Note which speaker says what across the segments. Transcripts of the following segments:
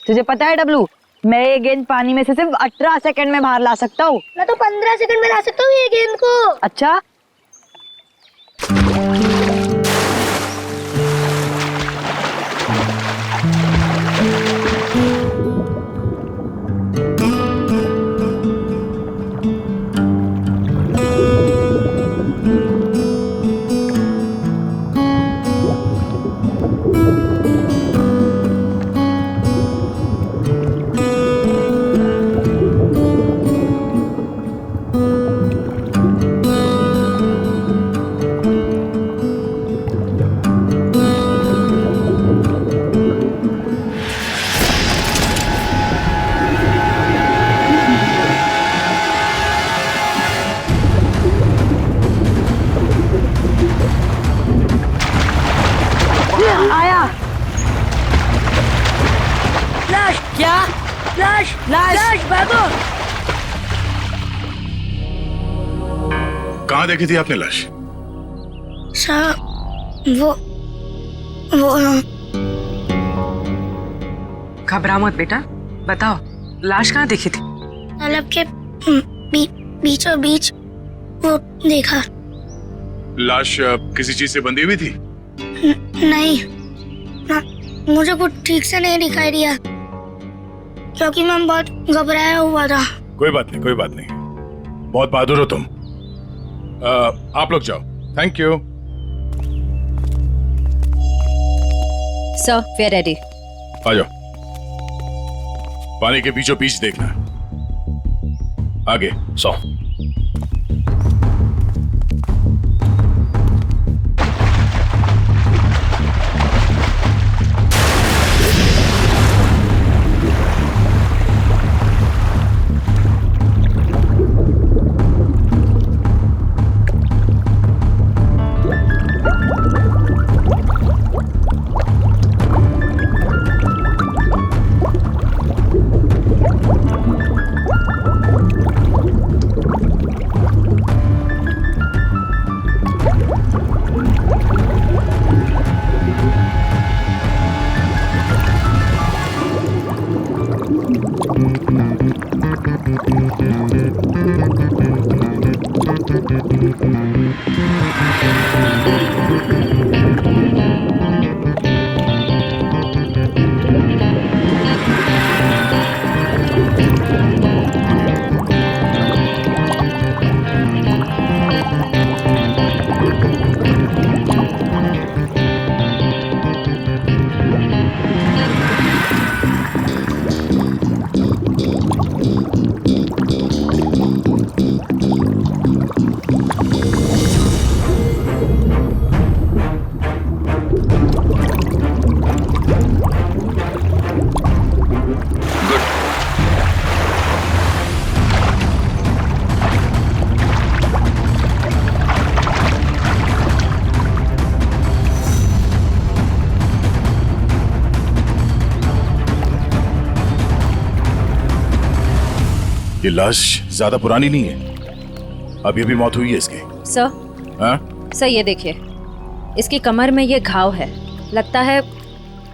Speaker 1: तुझे पता है डब्लू, मैं ये गेंद पानी में से सिर्फ 18 सेकंड में बाहर ला सकता हूँ।
Speaker 2: मैं तो 15 सेकंड में ला सकता हूँ ये गेंद को।
Speaker 1: अच्छा, आया।
Speaker 2: फ्लैश
Speaker 1: क्या?
Speaker 2: फ्लैश
Speaker 1: लाश।
Speaker 2: फ्लैश भागो।
Speaker 3: कहाँ देखी थी आपने लाश?
Speaker 2: वो
Speaker 4: घबरा मत बेटा, बताओ लाश कहाँ देखी थी?
Speaker 2: तालाब के बीचों बीच वो देखा।
Speaker 3: लाश किसी चीज से बंधी हुई थी?
Speaker 2: नहीं, मुझे कुछ ठीक से नहीं दिखाई दिया क्योंकि मैं बहुत घबराया हुआ था।
Speaker 3: कोई बात नहीं, कोई बात नहीं, बहुत बहादुर हो तुम। आप लोग जाओ। Thank you.
Speaker 5: Sir, we are ready.
Speaker 3: आ जाओ। पानी के बीचों बीच देखना। आगे 100। ये लाश ज्यादा पुरानी नहीं है, अभी अभी मौत हुई है इसकी।
Speaker 5: सर,
Speaker 3: हाँ?
Speaker 5: सर ये देखिए, इसकी कमर में ये घाव है। लगता है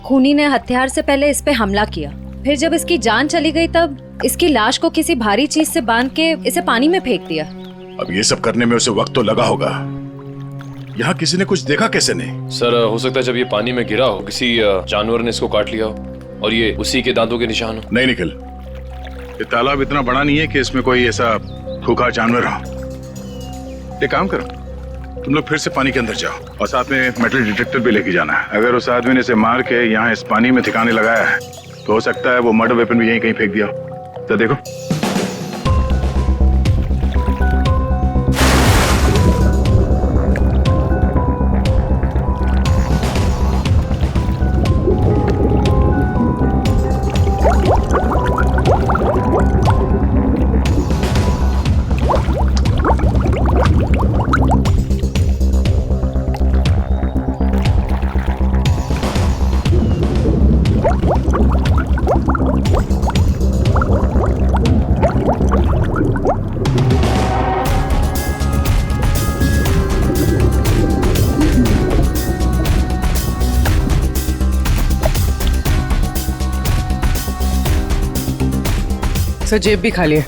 Speaker 5: खूनी ने हथियार से पहले इस पे हमला किया, फिर जब इसकी जान चली गई तब इसकी लाश को किसी भारी चीज से बांध के इसे पानी में फेंक दिया।
Speaker 3: अब ये सब करने में उसे वक्त तो लगा होगा। यहाँ किसी ने कुछ देखा कैसे नहीं?
Speaker 6: सर, हो सकता है जब ये पानी में गिरा हो किसी जानवर ने इसको काट लिया हो और ये उसी के दांतों के निशान हो।
Speaker 3: नहीं निखिल, ये तालाब इतना बड़ा नहीं है कि इसमें कोई ऐसा खूंखार जानवर हो। एक काम करो, तुम लोग फिर से पानी के अंदर जाओ और साथ में मेटल डिटेक्टर भी लेके जाना है। अगर उस आदमी ने इसे मार के यहाँ इस पानी में ठिकाने लगाया है तो हो सकता है वो मर्डर वेपन भी यहीं कहीं फेंक दिया हो। तो देखो।
Speaker 7: सर जेब भी खाली है,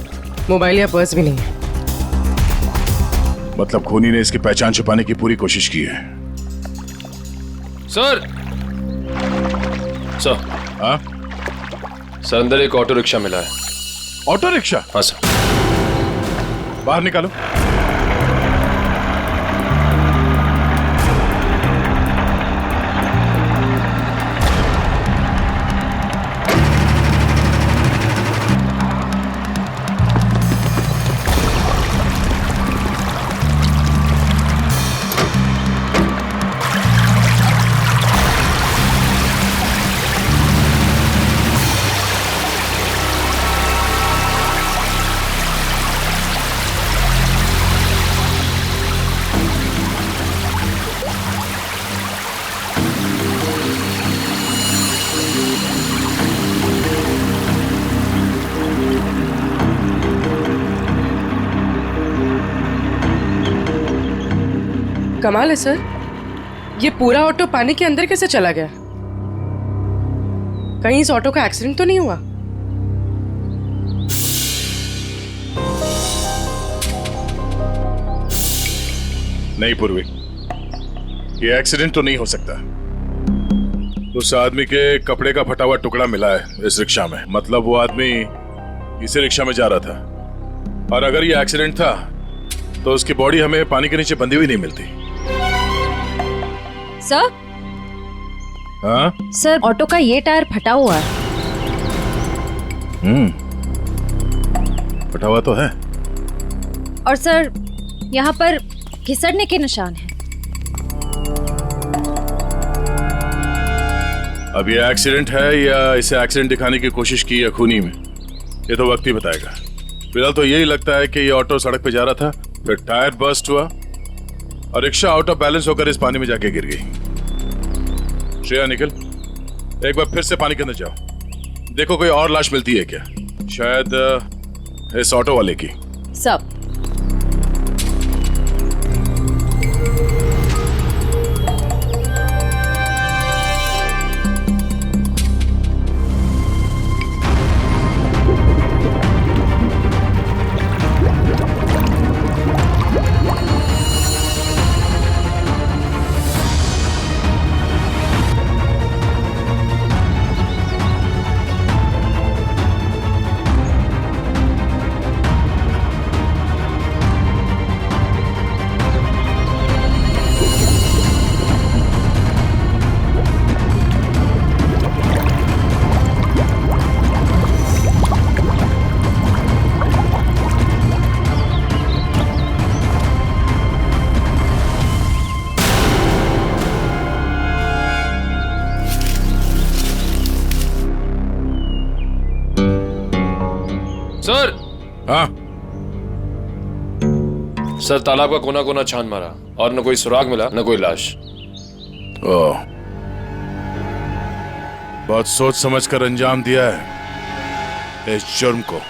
Speaker 7: मोबाइल या पर्स भी नहीं है।
Speaker 3: मतलब खूनी ने इसकी पहचान छुपाने की पूरी कोशिश की है।
Speaker 6: सर सर
Speaker 3: हाँ,
Speaker 6: सर अंदर एक ऑटो रिक्शा मिला है।
Speaker 3: Auto rickshaw?
Speaker 6: हाँ सर।
Speaker 3: बाहर निकालो।
Speaker 7: कमाल है सर, ये पूरा ऑटो पानी के अंदर कैसे चला गया? कहीं इस ऑटो का एक्सीडेंट तो नहीं हुआ?
Speaker 3: नहीं पूर्वी, ये एक्सीडेंट तो नहीं हो सकता। उस आदमी के कपड़े का फटा हुआ टुकड़ा मिला है इस रिक्शा में। मतलब वो आदमी इसी रिक्शा में जा रहा था, और अगर ये एक्सीडेंट था तो उसकी बॉडी हमें पानी के नीचे बंधी हुई नहीं मिलती।
Speaker 5: सर
Speaker 3: हाँ
Speaker 5: सर, ऑटो का ये टायर फटा हुआ है।
Speaker 3: फटा हुआ तो है।
Speaker 5: और सर यहाँ पर घिसड़ने के निशान हैं।
Speaker 3: अब ये एक्सीडेंट है या इसे एक्सीडेंट दिखाने की कोशिश की है खूनी में, ये तो वक्त ही बताएगा। फिलहाल तो यही लगता है कि ये ऑटो सड़क पे जा रहा था, फिर टायर बर्स्ट हुआ और रिक्शा आउट ऑफ बैलेंस होकर इस पानी में जाके गिर गई। श्रेया निकल, एक बार फिर से पानी के अंदर जाओ, देखो कोई और लाश मिलती है क्या, शायद इस ऑटो वाले की।
Speaker 5: सब
Speaker 6: सर।
Speaker 3: हाँ
Speaker 6: सर, तालाब का कोना कोना छान मारा और न कोई सुराग मिला न कोई लाश।
Speaker 3: ओह, बहुत सोच समझ कर अंजाम दिया है इस जुर्म को।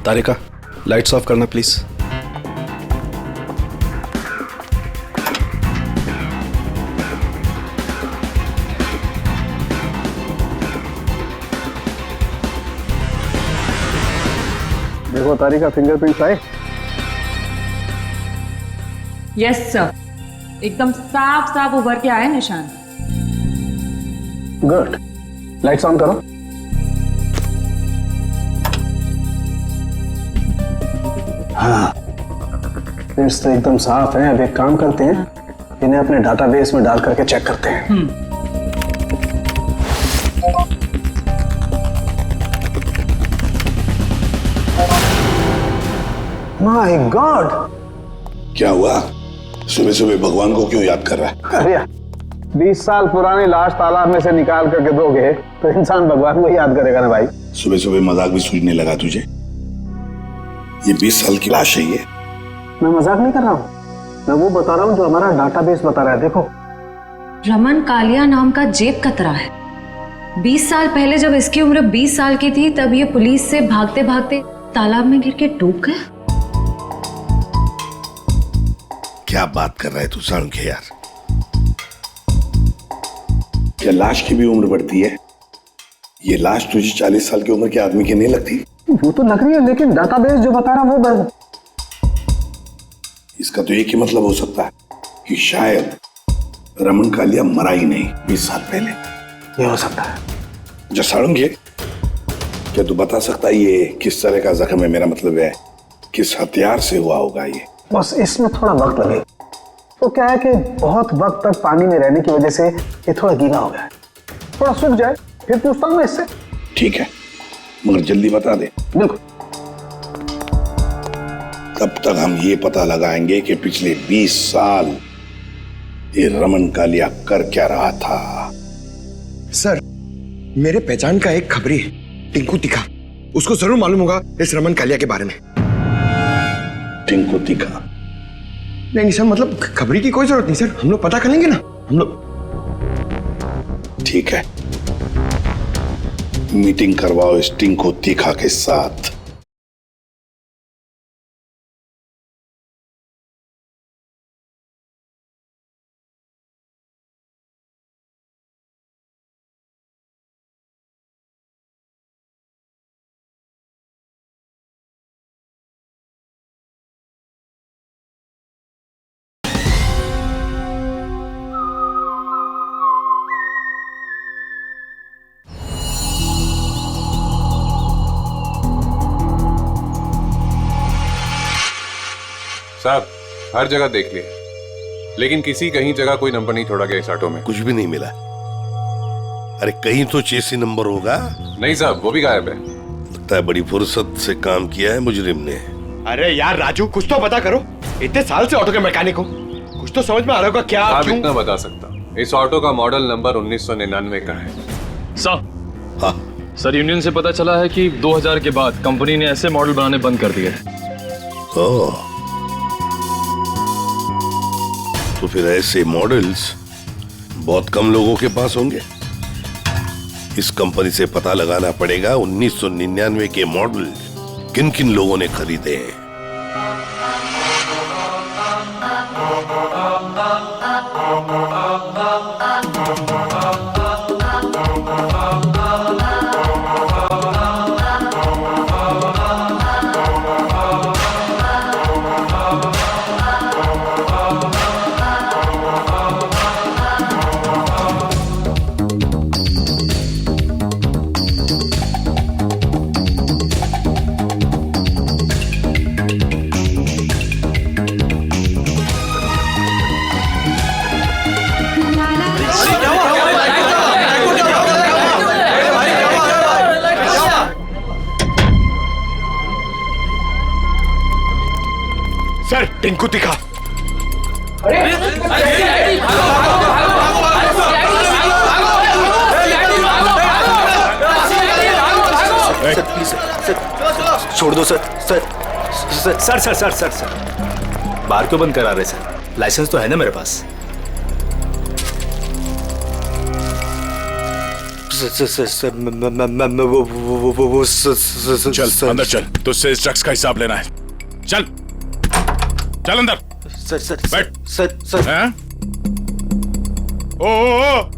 Speaker 8: तारिका, लाइट्स ऑफ करना प्लीज।
Speaker 9: देखो तारिका, फिंगरप्रिंट्स आए।
Speaker 10: यस सर, एकदम साफ साफ उभर के आए निशान।
Speaker 9: गुड, लाइट्स ऑन करो। हाँ, फिंगरप्रिंट्स तो एकदम साफ हैं। अब एक काम करते हैं, इन्हें अपने डाटाबेस में डाल करके चेक करते हैं। My God!
Speaker 8: क्या हुआ? सुबह सुबह भगवान को क्यों याद कर रहा है?
Speaker 9: अरे 20 साल पुरानी लाश तालाब में से निकाल करके दोगे तो इंसान भगवान को याद करेगा ना भाई।
Speaker 8: सुबह सुबह मजाक भी सूझने लगा तुझे? ये 20 साल की लाश है ये।
Speaker 9: मैं मजाक नहीं कर रहा हूँ, मैं वो बता रहा हूँ जो हमारा डाटाबेस बता रहा है। देखो,
Speaker 5: रमन कालिया नाम का जेब कतरा है। 20 साल पहले जब इसकी उम्र 20 साल की थी तब ये पुलिस से भागते भागते तालाब में गिर के डूब गया।
Speaker 8: क्या बात कर रहा है तू साळुंखे यार? क्या लाश की भी उम्र बढ़ती है? ये लाश तुझे 40 साल की उम्र के आदमी की नहीं लगती?
Speaker 9: वो तो लग रही है, लेकिन डाटाबेस जो बता रहा है वो बंद।
Speaker 8: इसका तो एक ही मतलब हो सकता है कि शायद रमन कालिया मरा ही नहीं 20 साल पहले।
Speaker 9: ये हो सकता है।
Speaker 8: जो साळुंखे, क्या तू बता सकता है ये किस तरह का जख्म है? मेरा मतलब है किस हथियार से हुआ होगा ये?
Speaker 9: बस इसमें थोड़ा वक्त लगे। तो क्या है कि बहुत वक्त तक पानी में रहने की वजह से ये थोड़ा गीला हो गया है। थोड़ा सूख जाए फिर पूछता हूँ मैं इससे।
Speaker 8: ठीक है, मगर जल्दी बता दे।
Speaker 9: बिल्कुल।
Speaker 8: तब तक हम ये पता लगाएंगे कि पिछले 20 साल ये रमन कालिया कर क्या रहा था।
Speaker 11: सर, मेरे पहचान का एक खबरी है, टिंकू तिखा। उसको जरूर मालूम होगा इस रमन कालिया के बारे में।
Speaker 8: टिंकू तिखा?
Speaker 11: नहीं सर, मतलब खबरी की कोई जरूरत नहीं सर, हम लोग पता कर लेंगे ना हम लोग।
Speaker 8: ठीक है, मीटिंग करवाओ इस टिंकू तिखा के साथ।
Speaker 12: साहब, हर जगह देख लिए, लेकिन किसी कहीं जगह कोई नंबर नहीं छोड़ा गया इस ऑटो में।
Speaker 8: कुछ भी नहीं मिला। अरे कहीं तो चेसी नंबर होगा।
Speaker 12: नहीं साहब, वो भी गायब है।
Speaker 8: लगता है बड़ी फुर्सत से काम किया है मुजरिम ने।
Speaker 11: अरे यार राजू, कुछ तो पता करो। इतने साल से ऑटो के मैकेनिक हो, कुछ तो समझ में आ रहा होगा क्या?
Speaker 12: आप इतना बता सकता, इस ऑटो का मॉडल नंबर 1999 का है।
Speaker 6: सर, यूनियन से पता चला है कि 2000 के बाद कंपनी ने ऐसे मॉडल बनाने बंद कर दिए।
Speaker 8: तो फिर ऐसे मॉडल्स बहुत कम लोगों के पास होंगे। इस कंपनी से पता लगाना पड़ेगा 1999 के मॉडल किन किन लोगों ने खरीदे हैं।
Speaker 11: सर, टिंकू तिखा।
Speaker 13: छोड़ दो सर। सर बार क्यों बंद करा रहे सर? लाइसेंस तो है ना मेरे पास।
Speaker 3: चल अंदर चल, तुझसे इस ड्रग्स का हिसाब लेना है। चल चल अंदर।
Speaker 13: सर
Speaker 3: बैठ।
Speaker 13: सर
Speaker 3: हैं?
Speaker 11: ओ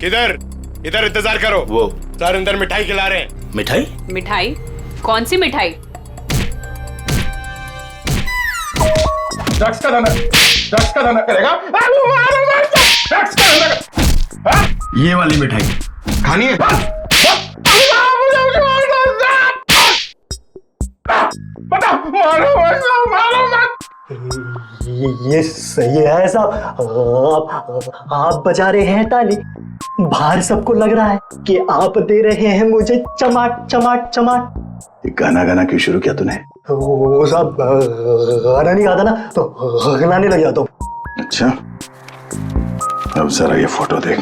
Speaker 11: किधर? इधर इंतजार करो।
Speaker 13: वो
Speaker 11: सर अंदर मिठाई खिला रहे हैं।
Speaker 13: मिठाई?
Speaker 10: मिठाई? कौन सी मिठाई?
Speaker 11: ड्रग्स का धंधा करेगा? ड्रग्स का धंधा। ये वाली मिठाई खानी है?
Speaker 14: ये सही है साहब। आप बजा रहे हैं ताली, बाहर सबको लग रहा है कि आप दे रहे हैं मुझे चमाट चमाट चमाट।
Speaker 3: गाना गाना क्यों शुरू किया तूने?
Speaker 14: वो साहब गाना नहीं गाता ना तो गाने लग जाता हूँ।
Speaker 3: अच्छा, अब जरा ये फोटो देख।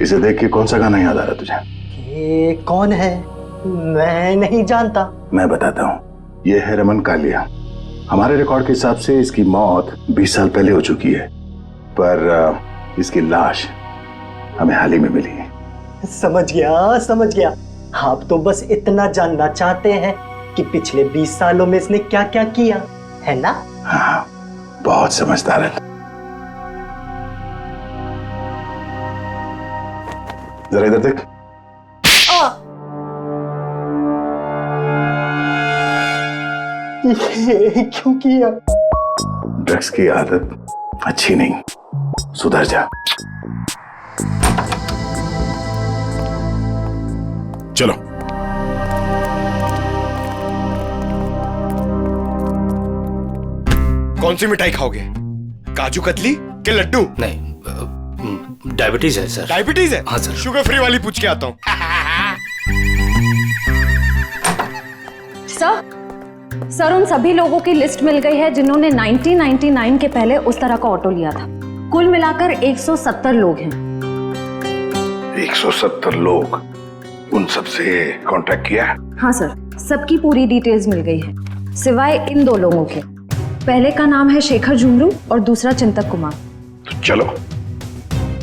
Speaker 3: इसे देख के कौन सा गाना याद आ रहा तुझे?
Speaker 14: ये कौन है? मैं नहीं जानता।
Speaker 3: मैं बताता हूँ, ये है रमन कालिया। हमारे रिकॉर्ड के हिसाब से इसकी मौत 20 साल पहले हो चुकी है, पर इसकी लाश हमें हाल ही में मिली है।
Speaker 14: समझ गया। आप तो बस इतना जानना चाहते हैं कि पिछले 20 सालों में इसने क्या क्या किया, है ना?
Speaker 3: हाँ, बहुत समझदार है। जरा इधर देख।
Speaker 14: ये क्यों किया?
Speaker 3: ड्रग्स की आदत अच्छी नहीं, सुधर जा। चलो।
Speaker 11: कौन सी मिठाई खाओगे? काजू कतली के लड्डू?
Speaker 13: नहीं, डायबिटीज है सर।
Speaker 11: डायबिटीज है?
Speaker 13: हाँ सर।
Speaker 11: शुगर फ्री वाली पूछ के आता हूँ।
Speaker 5: सर उन सभी लोगों की लिस्ट मिल गई है जिन्होंने 1999 के पहले उस तरह का ऑटो लिया था। कुल मिलाकर 170 लोग हैं।
Speaker 3: 170 लोग? उन सबसे कांटेक्ट किया?
Speaker 5: हाँ सर, सबकी पूरी डिटेल्स मिल गई है, सिवाय इन 2 लोगों के। पहले का नाम है शेखर झुमरू और दूसरा चिंतक कुमार।
Speaker 3: तो चलो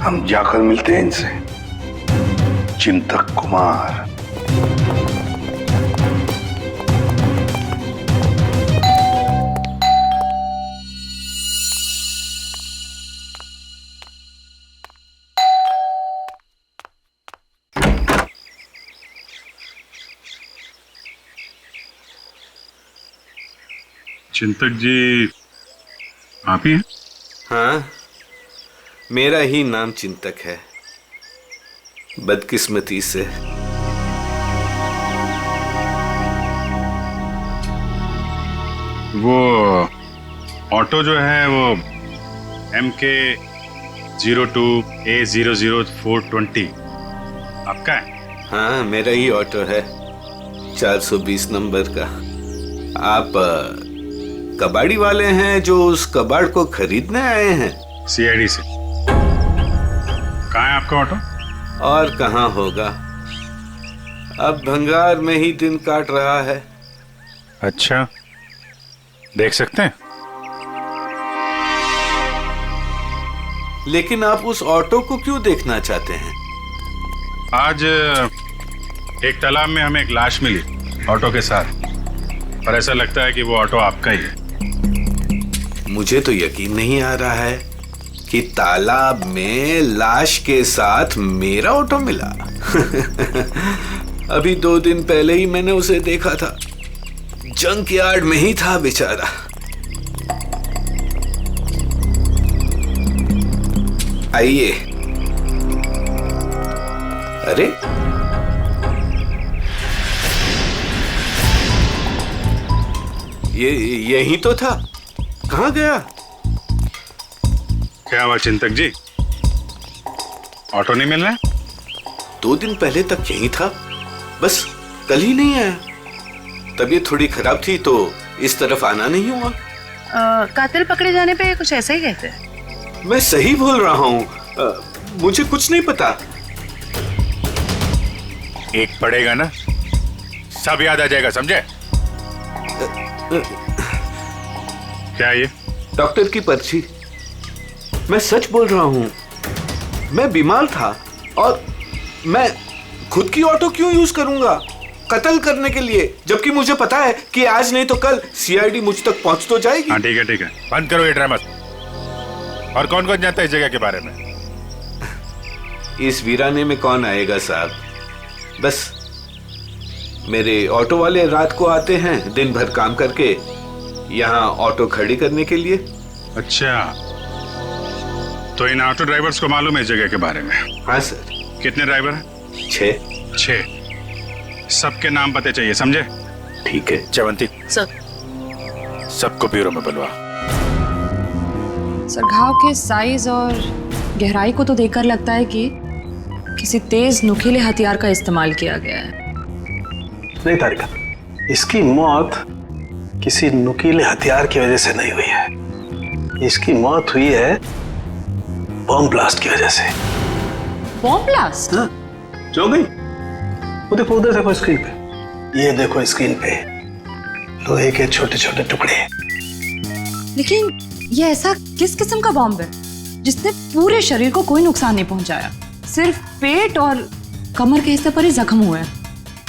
Speaker 3: हम जाकर मिलते हैं इनसे। चिंतक कुमार।
Speaker 12: चिंतक जी आप ही हैं?
Speaker 15: हाँ, मेरा ही नाम चिंतक है, बदकिस्मती से।
Speaker 12: वो ऑटो जो है वो MK02A00420 आपका है?
Speaker 15: हाँ, मेरा ही ऑटो है, 420 नंबर का। आप कबाड़ी वाले हैं जो उस कबाड़ को खरीदने आए हैं?
Speaker 12: CID से। कहाँ है आपका ऑटो?
Speaker 15: और कहाँ होगा, अब भंगार में ही दिन काट रहा है।
Speaker 12: अच्छा, देख सकते हैं?
Speaker 15: लेकिन आप उस ऑटो को क्यों देखना चाहते हैं?
Speaker 12: आज एक तालाब में हमें एक लाश मिली ऑटो के साथ, और ऐसा लगता है कि वो ऑटो आपका ही है।
Speaker 15: मुझे तो यकीन नहीं आ रहा है कि तालाब में लाश के साथ मेरा ऑटो मिला। अभी 2 दिन पहले ही मैंने उसे देखा था, जंक यार्ड में ही था बेचारा। आइए। अरे, ये यही तो था, कहाँ गया?
Speaker 12: क्या हुआ चिंतक जी, ऑटो नहीं मिल रहा है?
Speaker 15: 2 दिन पहले तक यही था, बस कल ही नहीं आया। तबीयत थोड़ी खराब थी तो इस तरफ आना नहीं हुआ।
Speaker 4: कातिल पकड़े जाने पे कुछ ऐसा ही कहते हैं।
Speaker 15: मैं सही बोल रहा हूँ, मुझे कुछ नहीं पता।
Speaker 12: एक पड़ेगा ना, सब याद आ जाएगा, समझे? क्या ये?
Speaker 15: डॉक्टर की पर्ची। मैं सच बोल रहा हूँ, मैं बीमार था और मैं खुद की ऑटो क्यों यूज करूंगा कत्ल करने के लिए, जबकि मुझे पता है कि आज नहीं तो कल CID मुझ तक पहुंच तो जाएगी।
Speaker 12: हाँ ठीक है, बंद करो ये ड्रामा। और कौन कौन जानता है इस जगह के बारे में?
Speaker 15: इस वीराने में कौन आएगा साहब, बस मेरे ऑटो वाले रात को आते हैं दिन भर काम करके यहाँ ऑटो खड़ी करने के लिए।
Speaker 12: अच्छा, तो इन ऑटो ड्राइवर्स को मालूम है इस जगह के बारे में?
Speaker 15: हाँ सर।
Speaker 12: कितने ड्राइवर हैं?
Speaker 15: 6।
Speaker 12: सबके नाम पते चाहिए, समझे?
Speaker 15: ठीक है।
Speaker 12: चवंती
Speaker 4: सर।
Speaker 3: सबको ब्यूरो में बुलवा।
Speaker 10: सर घाव के साइज और गहराई को तो देखकर लगता है कि किसी तेज नुकीले हथियार का इस्तेमाल किया गया है।
Speaker 9: नहीं तारिका, इसकी मौत किसी नुकीले हथियार की वजह से नहीं हुई है। इसकी मौत हुई है बॉम्ब ब्लास्ट की वजह से।
Speaker 10: Bomb blast?
Speaker 9: हाँ, जो गई। वो देखो, उधर देखो स्क्रीन पे, ये देखो स्क्रीन पे लोहे के छोटे छोटे टुकड़े।
Speaker 10: लेकिन ये ऐसा किस किस्म का बॉम्ब है जिसने पूरे शरीर को कोई नुकसान नहीं पहुंचाया? सिर्फ पेट और कमर के हिस्से पर ही जख्म हुए हैं।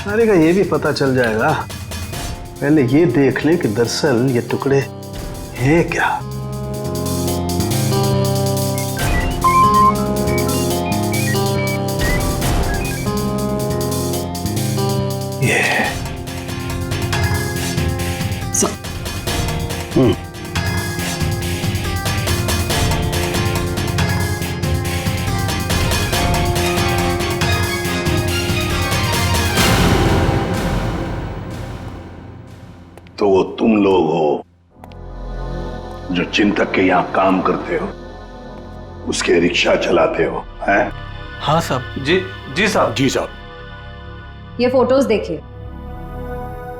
Speaker 9: तारिका, ये भी पता चल जाएगा, पहले ये देख लें कि दरअसल ये टुकड़े हैं क्या। ये
Speaker 8: तो वो तुम लोग हो जो चिंतक के यहाँ काम करते हो, उसके रिक्शा चलाते हो, हैं?
Speaker 13: हाँ साहब। जी साहब।
Speaker 3: जी साहब।
Speaker 5: ये फोटोज देखिए,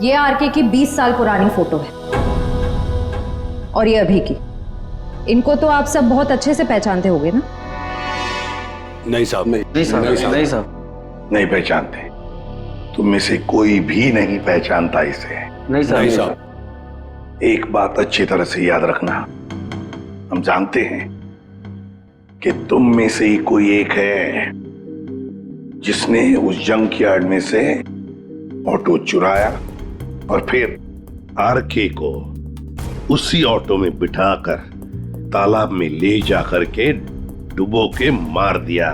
Speaker 5: ये आरके की 20 साल पुरानी फोटो है और ये अभी की। इनको तो आप सब बहुत अच्छे से पहचानते होंगे ना?
Speaker 3: नहीं साहब,
Speaker 13: नहीं साहब।
Speaker 8: नहीं पहचानते। तुम में से कोई भी नहीं पहचानता इसे।
Speaker 13: नहीं साहब।
Speaker 8: एक बात अच्छी तरह से याद रखना, हम जानते हैं कि तुम में से ही कोई एक है जिसने उस जंक यार्ड में से ऑटो चुराया और फिर आरके को उसी ऑटो में बिठाकर तालाब में ले जाकर के डुबो के मार दिया।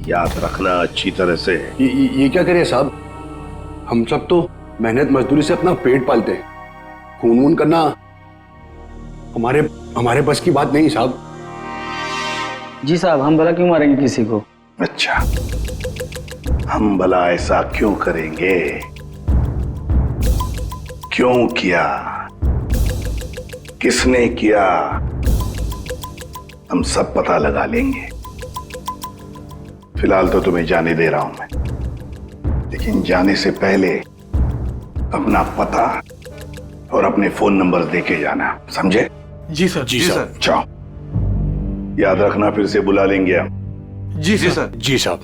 Speaker 8: याद रखना अच्छी तरह से।
Speaker 11: ये क्या करें साहब, हम सब तो मेहनत मजदूरी से अपना पेट पालते हैं। खून वून करना हमारे बस की बात नहीं साहब।
Speaker 14: जी साहब, हम भला क्यों मारेंगे किसी को?
Speaker 8: अच्छा, हम भला ऐसा क्यों करेंगे? क्यों किया, किसने किया, हम सब पता लगा लेंगे। फिलहाल तो तुम्हें जाने दे रहा हूं मैं, लेकिन जाने से पहले अपना पता और अपने फोन नंबर देके जाना, समझे?
Speaker 11: जी सर। जी सर।
Speaker 8: जाओ, याद रखना, फिर से बुला लेंगे हम।
Speaker 11: जी सर।
Speaker 3: जी साहब।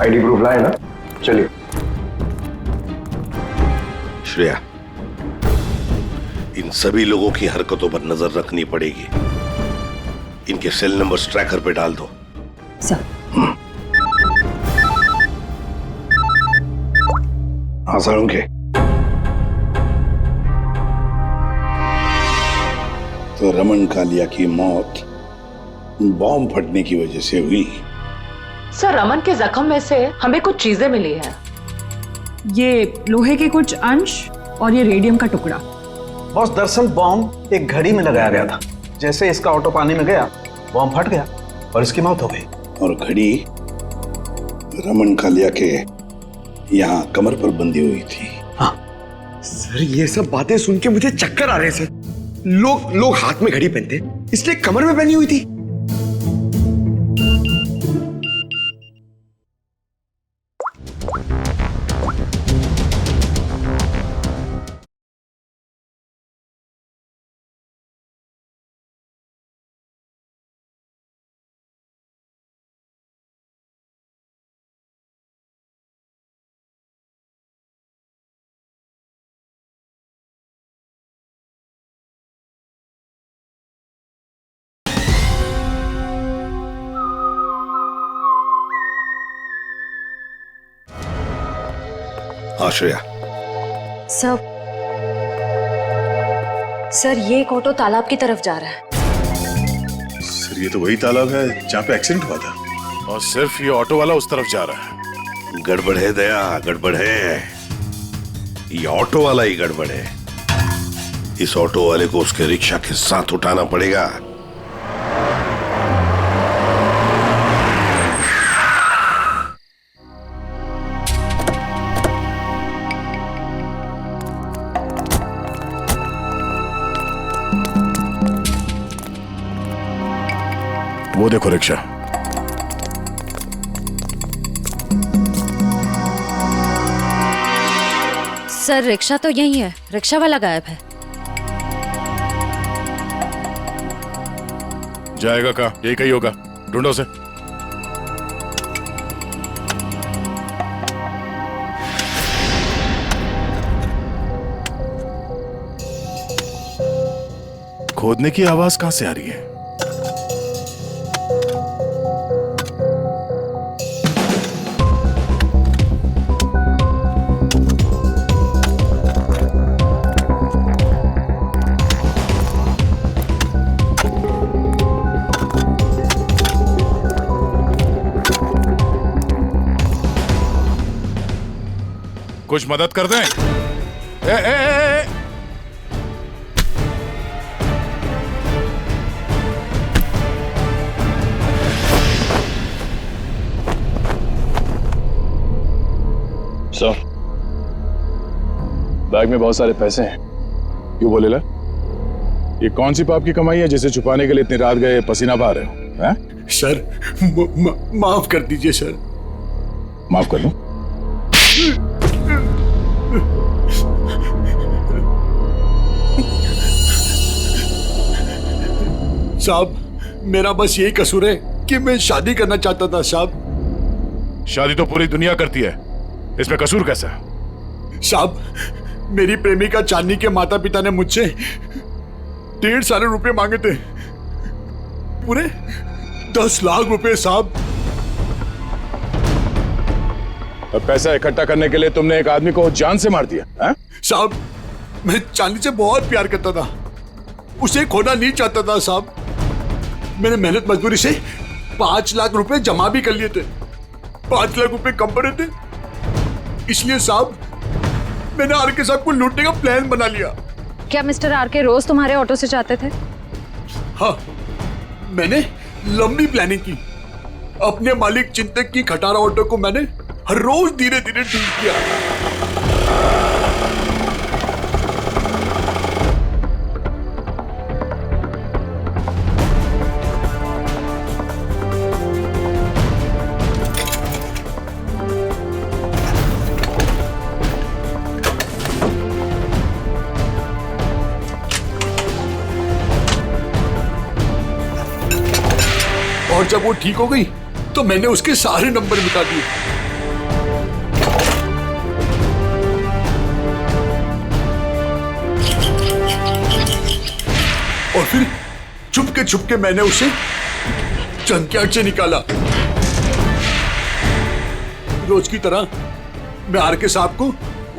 Speaker 11: आईडी प्रूफ लाए ना? चलिए।
Speaker 8: श्रेया, इन सभी लोगों की हरकतों पर नजर रखनी पड़ेगी। इनके सेल नंबर्स ट्रैकर पे डाल दो।
Speaker 5: सर।
Speaker 8: हाँ सर, उनके तो रमन कालिया की मौत बॉम्ब फटने की वजह से हुई।
Speaker 10: सर, रमन के जख्म में से हमें कुछ चीजें मिली हैं। ये लोहे के कुछ अंश और ये रेडियम का टुकड़ा।
Speaker 9: बॉस, दरअसल बॉम्ब एक घड़ी में लगाया गया था। जैसे इसका ऑटो पानी में गया, बॉम्ब फट गया और इसकी मौत हो गई।
Speaker 8: और घड़ी रमन कालिया के यहाँ कमर पर बंधी हुई थी।
Speaker 11: हाँ सर, ये सब बातें सुन के मुझे चक्कर आ रहे हैं सर। लोग हाथ में घड़ी पहनते, इसलिए कमर में पहनी हुई थी।
Speaker 8: आश्रया।
Speaker 5: सर, ये एक ऑटो तालाब की तरफ जा रहा है।
Speaker 3: सर, ये तो वही तालाब है जहाँ पे एक्सीडेंट हुआ था, और सिर्फ ये ऑटो वाला उस तरफ जा रहा है।
Speaker 8: गड़बड़ है दया, गड़बड़ है। ये ऑटो वाला ही गड़बड़ है। इस ऑटो वाले को उसके रिक्शा के साथ उठाना पड़ेगा।
Speaker 3: वो देखो रिक्शा।
Speaker 5: सर रिक्शा तो यही है, रिक्शा वाला गायब है।
Speaker 3: जाएगा कहाँ? यही कहीं होगा, ढूंढो उसे। खोदने की आवाज कहां से आ रही है? कुछ मदद कर दें? ए।
Speaker 6: सर, बैग में बहुत सारे पैसे हैं। क्यों बोले ला? ये कौन सी पाप की कमाई है जिसे छुपाने के लिए इतनी रात गए पसीना बहा रहे हो? हैं?
Speaker 15: सर माफ कर दीजिए सर।
Speaker 3: माफ कर दूं?
Speaker 15: साहब, मेरा बस यही कसूर है कि मैं शादी करना चाहता था साहब।
Speaker 3: शादी तो पूरी दुनिया करती है, इसमें कसूर कैसा?
Speaker 15: साहब, मेरी प्रेमिका चांदनी के माता पिता ने मुझसे 1.5 साल रुपए मांगे थे, पूरे 10 लाख रुपए साहब।
Speaker 3: अब पैसा इकट्ठा करने के लिए तुमने एक आदमी को जान से मार दिया? हैं?
Speaker 15: साहब, मैं चांदनी से बहुत प्यार करता था, उसे खोना नहीं चाहता था साहब। मैंने मेहनत मजदूरी से 5 लाख रुपए जमा भी कर लिए थे। 5 लाख रुपए कम पड़े थे, इसलिए साहब मैंने आरके साहब को लूटने का प्लान बना लिया।
Speaker 5: क्या मिस्टर आरके रोज तुम्हारे ऑटो से जाते थे?
Speaker 15: हाँ, मैंने लंबी प्लानिंग की। अपने मालिक चिंतक की खटारा ऑटो को मैंने हर रोज धीरे धीरे ठीक किया। और जब वो ठीक हो गई तो मैंने उसके सारे नंबर मिटा दिए। और फिर छुपके मैंने उसे जंकयार्ड से निकाला। रोज की तरह मैं आरके साहब को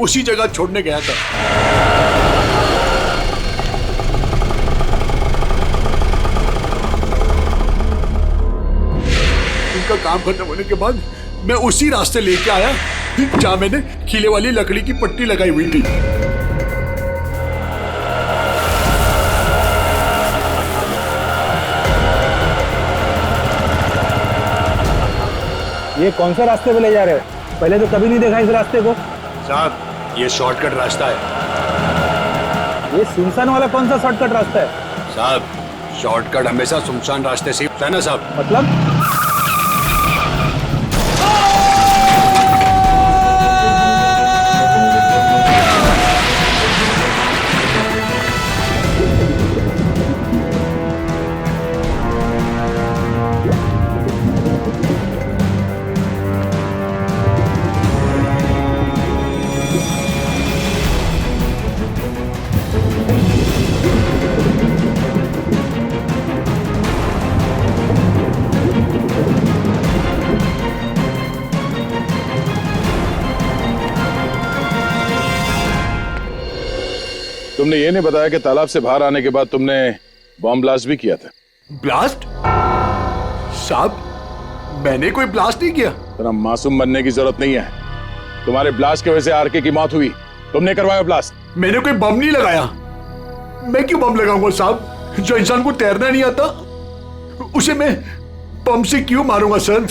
Speaker 15: उसी जगह छोड़ने गया था। उनका काम खत्म होने के बाद मैं उसी रास्ते लेके आया जहां मैंने खीले वाली लकड़ी की पट्टी लगाई हुई थी।
Speaker 13: ये कौन सा रास्ते पे ले जा रहे हो? पहले तो कभी नहीं देखा इस रास्ते को।
Speaker 15: साहब, ये शॉर्टकट रास्ता है।
Speaker 13: ये सुनसान वाला कौन सा शॉर्टकट रास्ता है?
Speaker 15: साहब, शॉर्टकट हमेशा सुनसान रास्ते से होता है ना साहब।
Speaker 13: मतलब?
Speaker 3: तुमने ये नहीं बताया कि तालाब से बाहर आने के बाद तुमने बॉम्ब ब्लास्ट भी किया था।
Speaker 15: ब्लास्ट? साहब, मैंने कोई ब्लास्ट नहीं किया।
Speaker 3: तेरा मासूम बनने की जरूरत नहीं है। तुम्हारे ब्लास्ट की वजह से आरके की मौत हुई, तुमने करवाया ब्लास्ट।
Speaker 15: मैंने कोई बम नहीं लगाया। मैं क्यों बम लगाऊंगा साहब? जो इंसान को तैरना नहीं आता उसे मैं बम से क्यों मारूंगा सर?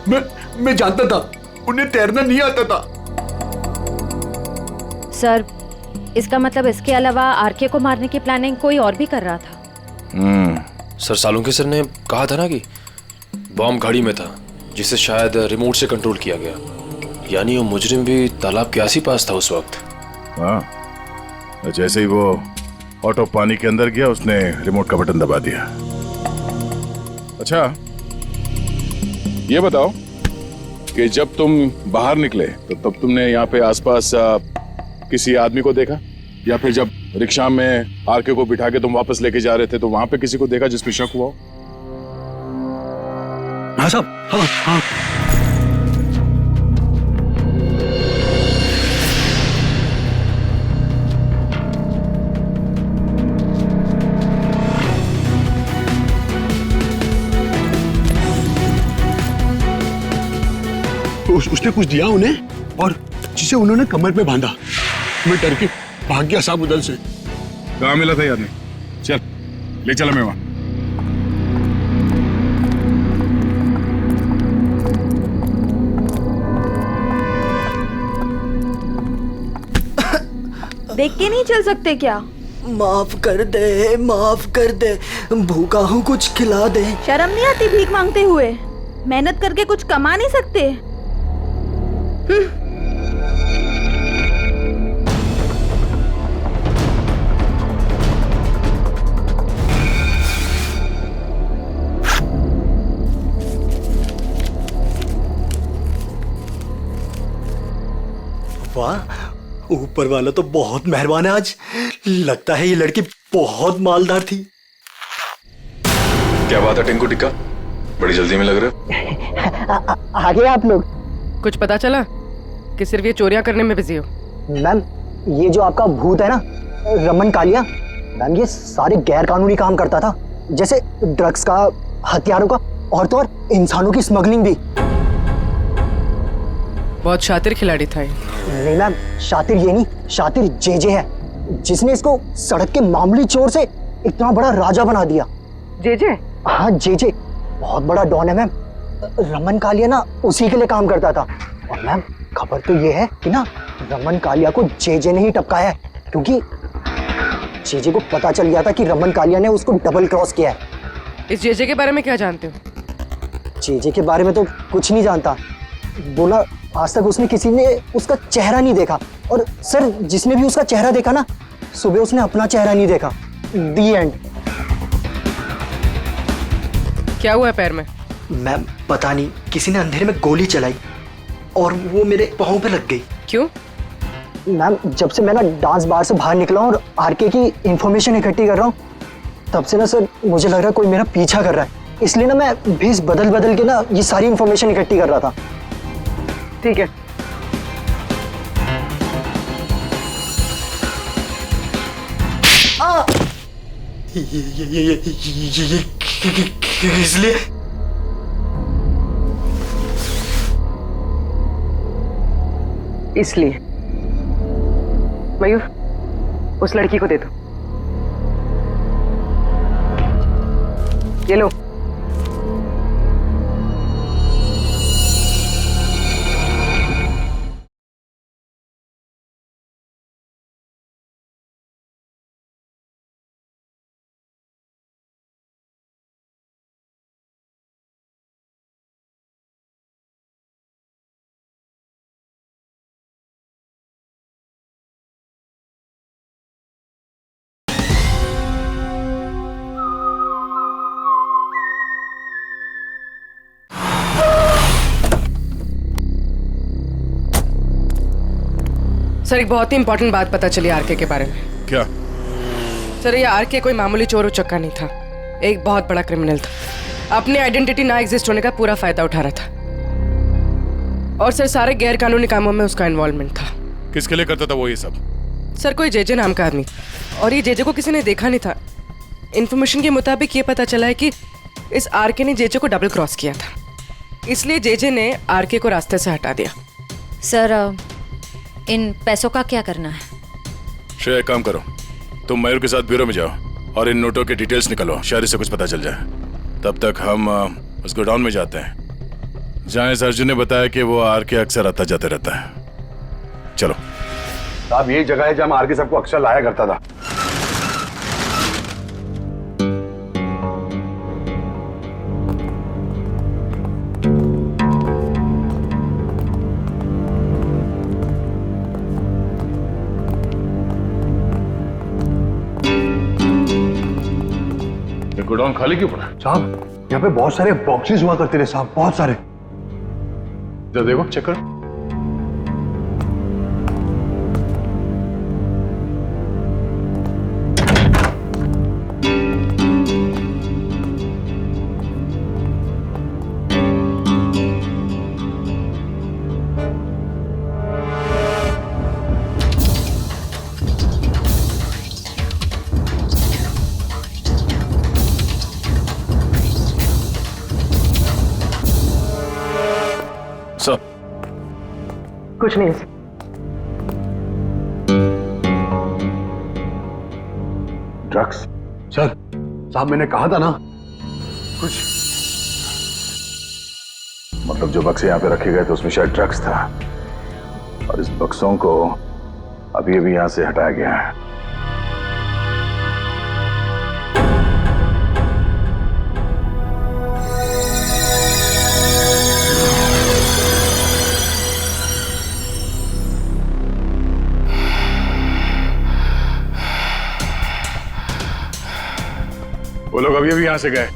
Speaker 15: मैं जानता था उन्हें तैरना नहीं आता था।
Speaker 5: सर, इसका मतलब इसके अलावा आरके को मारने की प्लानिंग कोई और भी कर रहा था।
Speaker 6: सर, सालुंके सर ने कहा था ना कि
Speaker 13: बॉम्ब गाड़ी में था जिसे शायद रिमोट से कंट्रोल किया गया। यानी वो मुजरिम भी तालाब के आस ही पास था उस वक्त।
Speaker 6: हाँ, जैसे ही वो ऑटो पानी के अंदर गया उसने रिमोट का बटन दबा दिया। अच्छा ये बताओ कि जब तुम बाहर निकले तो तब तुमने यहाँ पे आसपास किसी आदमी को देखा, या फिर जब रिक्शा में आरके को बिठा के तुम वापस लेके जा रहे थे तो वहां पे किसी को देखा जिसमें शक हुआ हो?
Speaker 9: हाँ साहब, हाँ हाँ। उसने कुछ दिया उन्हें और जिसे उन्होंने कमर पे बांधा। मैं डर के भाग गया साहब उधर से।
Speaker 6: कहाँ मिला था ये आदमी? चल ले चला मैं वहां।
Speaker 1: देख के नहीं चल सकते क्या?
Speaker 14: माफ कर दे, भूखा हूँ, कुछ खिला दे।
Speaker 1: शर्म नहीं आती भीख मांगते हुए? मेहनत करके कुछ कमा नहीं सकते?
Speaker 14: वाह, ऊपर वाला तो बहुत मेहरबान है आज। लगता है ये लड़की बहुत मालदार थी।
Speaker 6: क्या बात है टिंकू टिक्का, बड़ी जल्दी में लग रहा।
Speaker 14: आगे आप लोग।
Speaker 7: कुछ पता चला कि सिर्फ ये चोरियां करने में बिजी हो?
Speaker 14: मैम, ये जो आपका भूत है ना, रमन कालिया, मैम ये सारे गैर कानूनी काम करता था, जैसे ड्रग्स का, हथियारों का, और तो और इंसानों की स्मगलिंग भी।
Speaker 7: बहुत शातिर खिलाड़ी था ये।
Speaker 14: नहीं मैम, शातिर ये नहीं, शातिर जेजे है, जिसने इसको सड़क के मामूली चोर से इतना बड़ा राजा बना दिया।
Speaker 7: जेजे?
Speaker 14: हाँ जेजे, बहुत बड़ा डॉन है मैम। रमन कालिया ना उसी के लिए काम करता था। और मैम खबर तो ये है कि ना रमन कालिया को जेजे ने ही टपकाया है, क्योंकि जेजे को पता चल गया था कि रमन कालिया ने उसको डबल क्रॉस किया है।
Speaker 7: इस जेजे के बारे में क्या जानते हो?
Speaker 14: जेजे के बारे में तो कुछ नहीं जानता। बोला आज तक उसने किसी ने उसका चेहरा नहीं देखा, और सर जिसने भी उसका चेहरा देखा ना, सुबह उसने अपना चेहरा नहीं देखा। दी एंड।
Speaker 7: क्या हुआ पैर में?
Speaker 14: मैम पता नहीं, किसी ने अंधेरे में गोली चलाई और वो मेरे पाँव पे लग गई।
Speaker 7: क्यों?
Speaker 14: मैम जब से मैं ना डांस बार से बाहर निकला हूँ और आरके की इंफॉर्मेशन इकट्ठी कर रहा हूँ, तब से ना सर मुझे लग रहा है कोई मेरा पीछा कर रहा है। इसलिए ना मैं भेस बदल बदल के ना ये सारी इंफॉर्मेशन इकट्ठी कर रहा था।
Speaker 7: ठीक है।
Speaker 14: इसलिए
Speaker 7: मयूर, उस लड़की को दे दो। ये लो। सर एक बहुत ही इंपॉर्टेंट बात पता चली आरके के बारे में।
Speaker 6: क्या?
Speaker 7: सर ये आरके कोई मामूली चोर उचक्का नहीं था, एक बहुत बड़ा क्रिमिनल था। अपनी आइडेंटिटी ना एग्जिस्ट होने का पूरा फायदा उठा रहा था, और सर सारे गैर कानूनी कामों में उसका इन्वॉल्वमेंट था।
Speaker 6: किसके लिए करता था वो ये सब?
Speaker 7: सर कोई जेजे नाम का आदमी, और ये जेजे को किसी ने देखा नहीं था। इन्फॉर्मेशन के मुताबिक ये पता चला है कि इस आरके ने जेजे को डबल क्रॉस किया था, इसलिए जेजे ने आरके को रास्ते से हटा दिया।
Speaker 5: सर इन पैसों का क्या करना है?
Speaker 6: श्रेया एक काम करो, तुम मयूर के साथ ब्यूरो में जाओ और इन नोटों के डिटेल्स निकालो, शायद इससे कुछ पता चल जाए। तब तक हम उस गोडाउन में जाते हैं जहाँ इस अर्जुन ने बताया कि वो आरके अक्सर आता जाते रहता है। चलो।
Speaker 11: साहब यही जगह है जहाँ आरके सबको अक्सर लाया करता था।
Speaker 3: गोडाउन खाली क्यों पड़ा?
Speaker 9: साहब यहाँ पे बहुत सारे बॉक्सेस हुआ करते थे साहब, बहुत सारे।
Speaker 3: जरा देखो, चेक करो।
Speaker 14: कुछ नहीं।
Speaker 9: ड्रग्स सर, साहब मैंने कहा था ना कुछ।
Speaker 3: मतलब जो बक्से यहाँ पे रखे गए थे उसमें शायद ड्रग्स था, और इस बक्सों को अभी अभी यहाँ से हटाया गया है। वो लोग अभी अभी यहां से गए,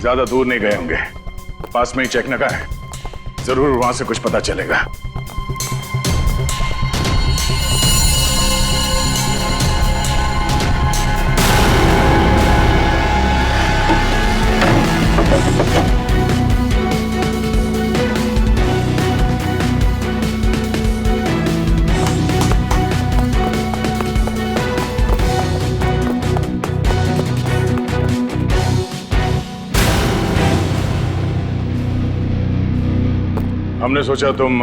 Speaker 3: ज्यादा दूर नहीं गए होंगे, पास में ही चेक नाका है, जरूर वहां से कुछ पता चलेगा। हमने सोचा तुम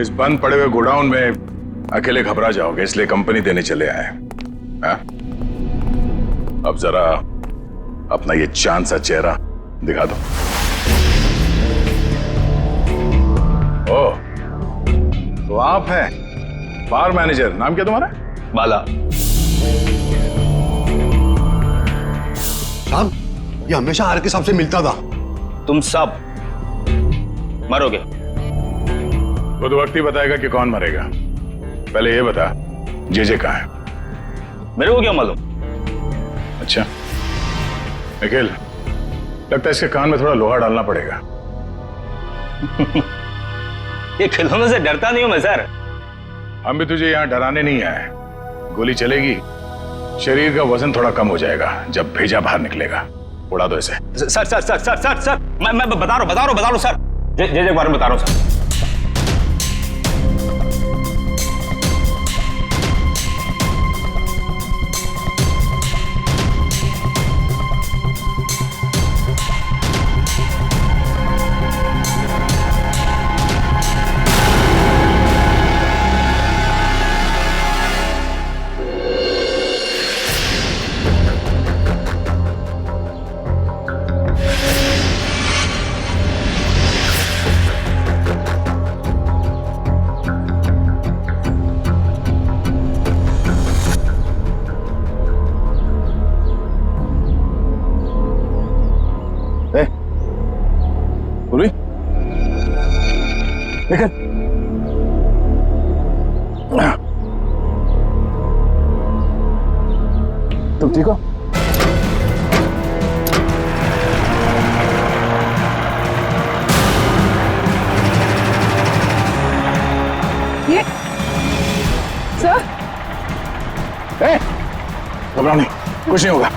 Speaker 3: इस बंद पड़े हुए गोडाउन में अकेले घबरा जाओगे, इसलिए कंपनी देने चले आए। हाँ? अब जरा अपना ये चांद सा चेहरा दिखा दो। ओह, तो आप हैं बार मैनेजर, नाम क्या तुम्हारा?
Speaker 16: बाला।
Speaker 9: साहब ये हमेशा आर के साहब से मिलता था।
Speaker 16: तुम सब मरोगे।
Speaker 3: वो तो वक्त ही बताएगा कि कौन मरेगा। पहले ये बता, जेजे कहाँ है?
Speaker 16: मेरे को क्या मालूम?
Speaker 3: अच्छा निखिल, लगता है इसके कान में थोड़ा लोहा डालना पड़ेगा।
Speaker 16: ये खिलौनों से डरता नहीं हूं मैं सर।
Speaker 3: हम भी तुझे यहाँ डराने नहीं आए। गोली चलेगी, शरीर का वजन थोड़ा कम हो जाएगा, जब भेजा बाहर निकलेगा। उड़ा दो इसे।
Speaker 16: Sir sir sir sir sir sir मैं बता रहा हूँ सर, जे के बारे में बता रहा हूँ सर।
Speaker 3: निकल। तुम ठीक हो?
Speaker 10: ये सर,
Speaker 3: घबराओ नहीं, कुछ नहीं होगा।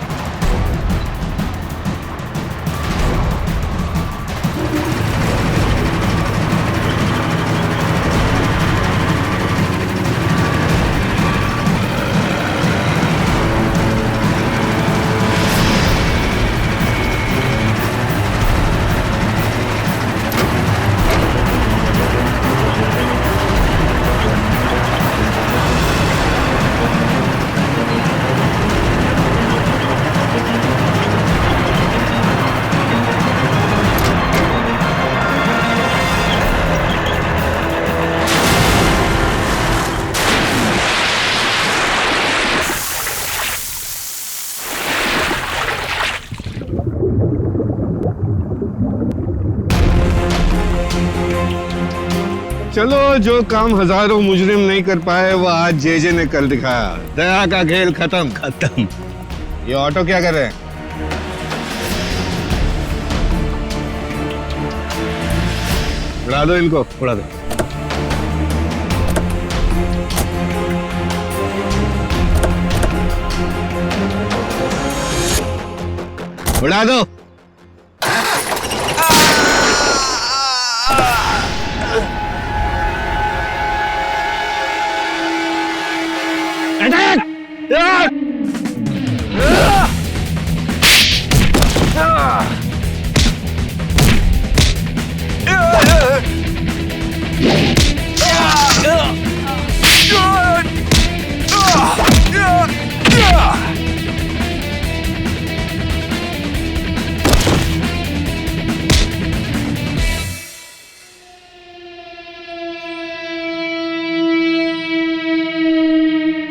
Speaker 17: चलो, जो काम हजारों मुजरिम नहीं कर पाए वो आज जेजे ने कर दिखाया। दया का खेल खत्म।
Speaker 16: खत्म।
Speaker 17: ये ऑटो क्या कर रहे हैं? उड़ा दो इनको, उड़ा दो। उड़ा दो।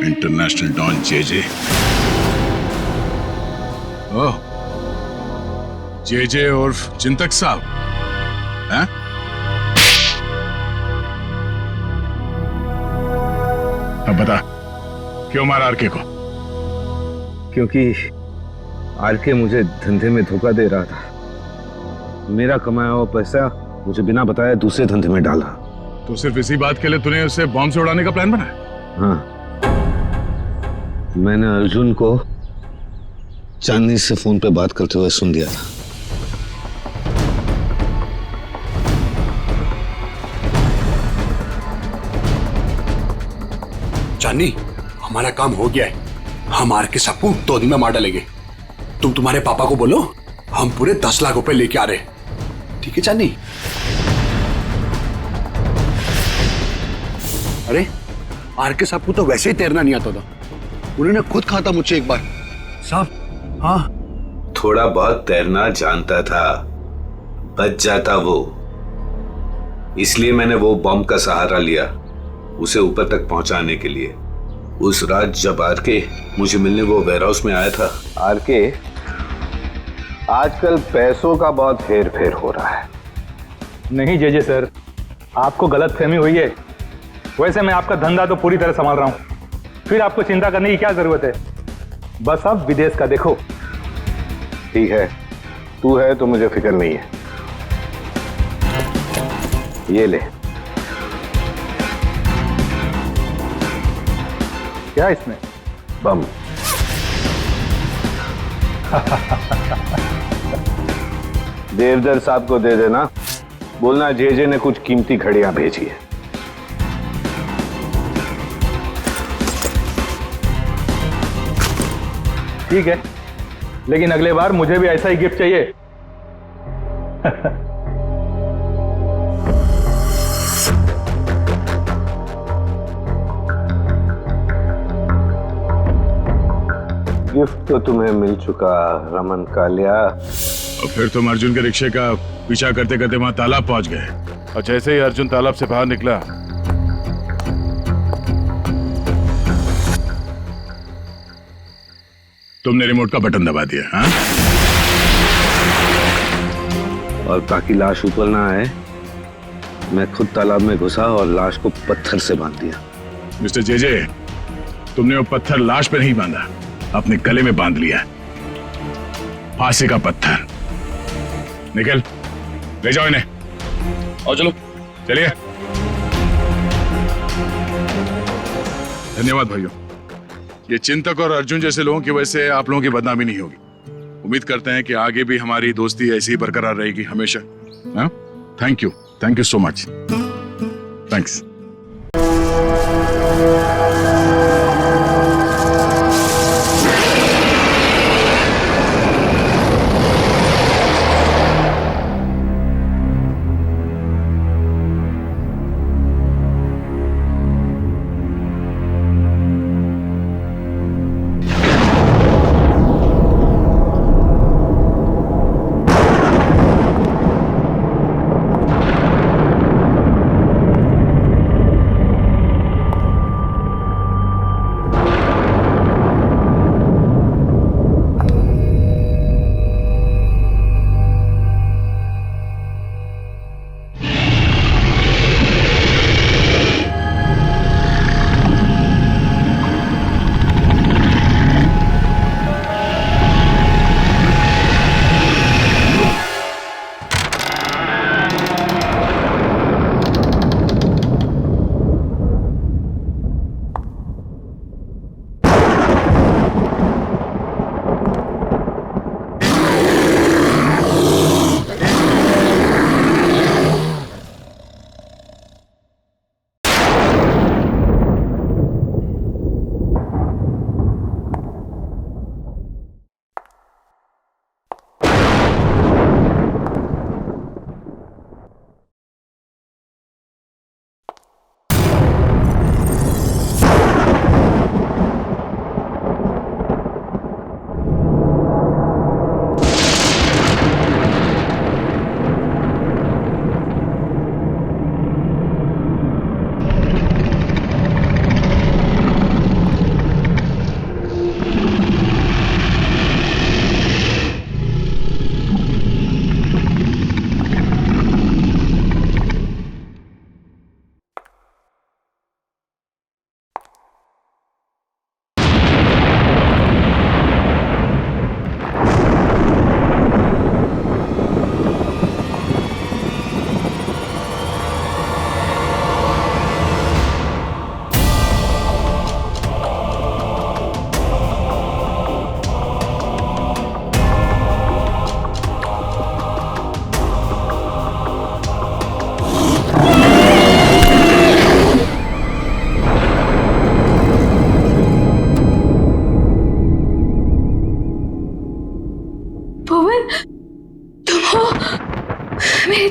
Speaker 3: International don JJ. Oh, JJ उर्फ चिंतक साहब हैं? अब बता, क्यों मारा आरके को?
Speaker 17: क्योंकि आरके मुझे धंधे में धोखा दे रहा था। मेरा कमाया हुआ पैसा मुझे बिना बताए दूसरे धंधे में डाला।
Speaker 3: तो सिर्फ इसी बात के लिए तूने उसे बॉम्ब से उड़ाने का प्लान बनाया?
Speaker 17: हाँ, मैंने अर्जुन को चांदनी से फोन पे बात करते हुए सुन लिया था।
Speaker 11: चांदनी, हमारा काम हो गया है। हम आर के सबको 2 दिन में मार डालेंगे। तुम तुम्हारे पापा को बोलो हम पूरे 10 लाख रुपए लेके आ रहे हैं। ठीक है चांदनी? अरे आर के साहब को तो वैसे ही तैरना नहीं आता था। उन्होंने खुद कहा था मुझसे एक बार, साहब हाँ
Speaker 15: थोड़ा बहुत तैरना जानता था, बच जाता वो। इसलिए मैंने वो बॉम्ब का सहारा लिया उसे ऊपर तक पहुंचाने के लिए। उस रात जब आरके मुझे मिलने वो वेयर हाउस में आया था।
Speaker 17: आरके, आजकल पैसों का बहुत हेर फेर हो रहा है।
Speaker 16: नहीं जेजे सर, आपको गलत फहमी हुई है। वैसे मैं आपका धंधा तो पूरी तरह संभाल रहा हूँ, फिर आपको चिंता करने की क्या जरूरत है? बस आप विदेश का देखो।
Speaker 17: ठीक है, तू है तो मुझे फिक्र नहीं है। ये ले।
Speaker 16: क्या इसमें?
Speaker 17: बम। देवदर साहब को दे देना, बोलना जेजे ने कुछ कीमती घड़ियां भेजी है।
Speaker 16: ठीक है, लेकिन अगले बार मुझे भी ऐसा ही गिफ्ट चाहिए।
Speaker 17: गिफ्ट तो तुम्हें मिल चुका रमन कालिया।
Speaker 3: और फिर तुम अर्जुन के रिक्शे का पीछा करते करते वहां तालाब पहुंच गए।
Speaker 6: और जैसे ही अर्जुन तालाब से बाहर निकला,
Speaker 3: तुमने रिमोट का बटन दबा दिया। हाँ?
Speaker 17: और ताकि लाश ऊपर ना आए, मैं खुद तालाब में घुसा और लाश को पत्थर से बांध दिया।
Speaker 3: मिस्टर जेजे, तुमने वो पत्थर लाश पे नहीं बांधा, अपने गले में बांध लिया। फांसी का पत्थर। निकल, ले जाओ इन्हें। और चलो, चलिए। धन्यवाद भाइयों। ये चिंतक और अर्जुन जैसे लोगों की वजह से आप लोगों की बदनामी नहीं होगी। उम्मीद करते हैं कि आगे भी हमारी दोस्ती ऐसी ही बरकरार रहेगी हमेशा। Thank you so much. Thanks.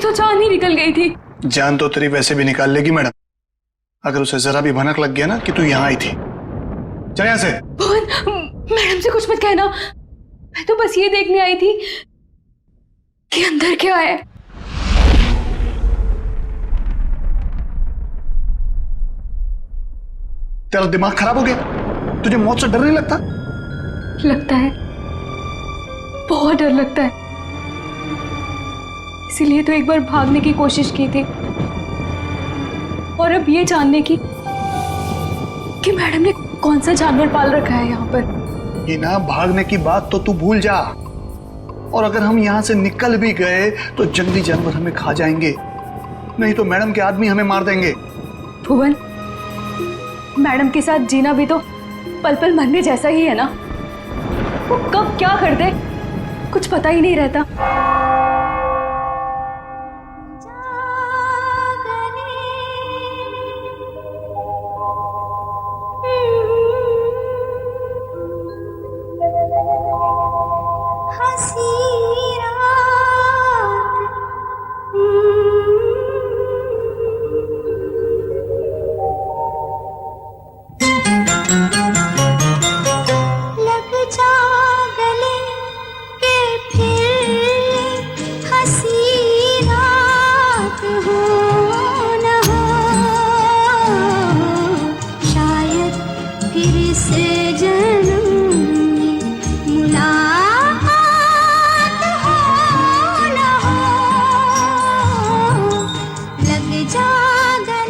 Speaker 10: तो जान ही निकल गई थी।
Speaker 9: जान तो तेरी वैसे भी निकाल लेगी मैडम, अगर उसे जरा भी भनक लग गया ना कि तू यहाँ आई थी। चल यहाँ से।
Speaker 10: मैडम से कुछ मत कहना, मैं तो बस ये देखने आई थी कि अंदर क्या है।
Speaker 9: तेरा दिमाग खराब हो गया? तुझे मौत से डर नहीं लगता?
Speaker 10: लगता है, बहुत डर लगता है। इसीलिए तो एक बार भागने की कोशिश की थी, और अब ये जानने की कि मैडम ने कौन सा जानवर पाल रखा है यहाँ पर।
Speaker 9: ये ना, भागने की बात तो तू भूल जा, और अगर हम यहाँ से निकल भी गए तो जंगली जानवर हमें खा जाएंगे, नहीं तो मैडम के आदमी हमें मार देंगे।
Speaker 10: भुवन, मैडम के साथ जीना भी तो पल पल मरने जैसा ही है ना। वो कब क्या कर दे कुछ पता ही नहीं रहता।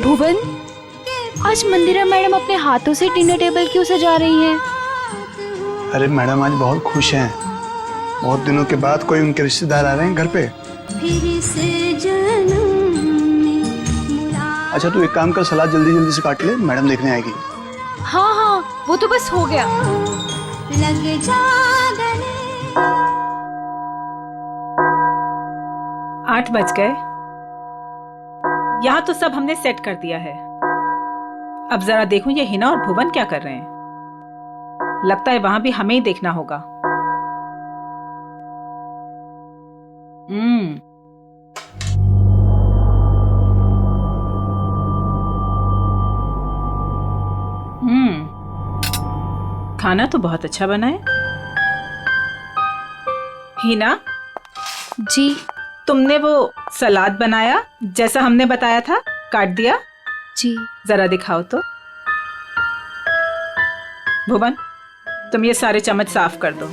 Speaker 10: भुवन, आज मंदिरा मैडम अपने हाथों से डिनर टेबल क्यों सजा रही हैं?
Speaker 9: अरे मैडम आज बहुत खुश हैं, बहुत दिनों के बाद कोई उनके रिश्तेदार आ रहे हैं घर पे। अच्छा तू एक काम कर, सलाद जल्दी जल्दी से काट ले, मैडम देखने आएगी।
Speaker 5: हाँ हाँ, वो तो बस हो गया।
Speaker 2: लग जा
Speaker 18: 8 बज गए। यहाँ तो सब हमने सेट कर दिया है। अब जरा देखूं ये हिना और भुवन क्या कर रहे हैं। लगता है वहां भी हमें ही देखना होगा। खाना तो बहुत अच्छा बना है। हिना
Speaker 5: जी,
Speaker 18: तुमने वो सलाद बनाया जैसा हमने बताया था, काट दिया?
Speaker 5: जी।
Speaker 18: जरा दिखाओ तो। भुवन, तुम ये सारे चम्मच साफ कर दो।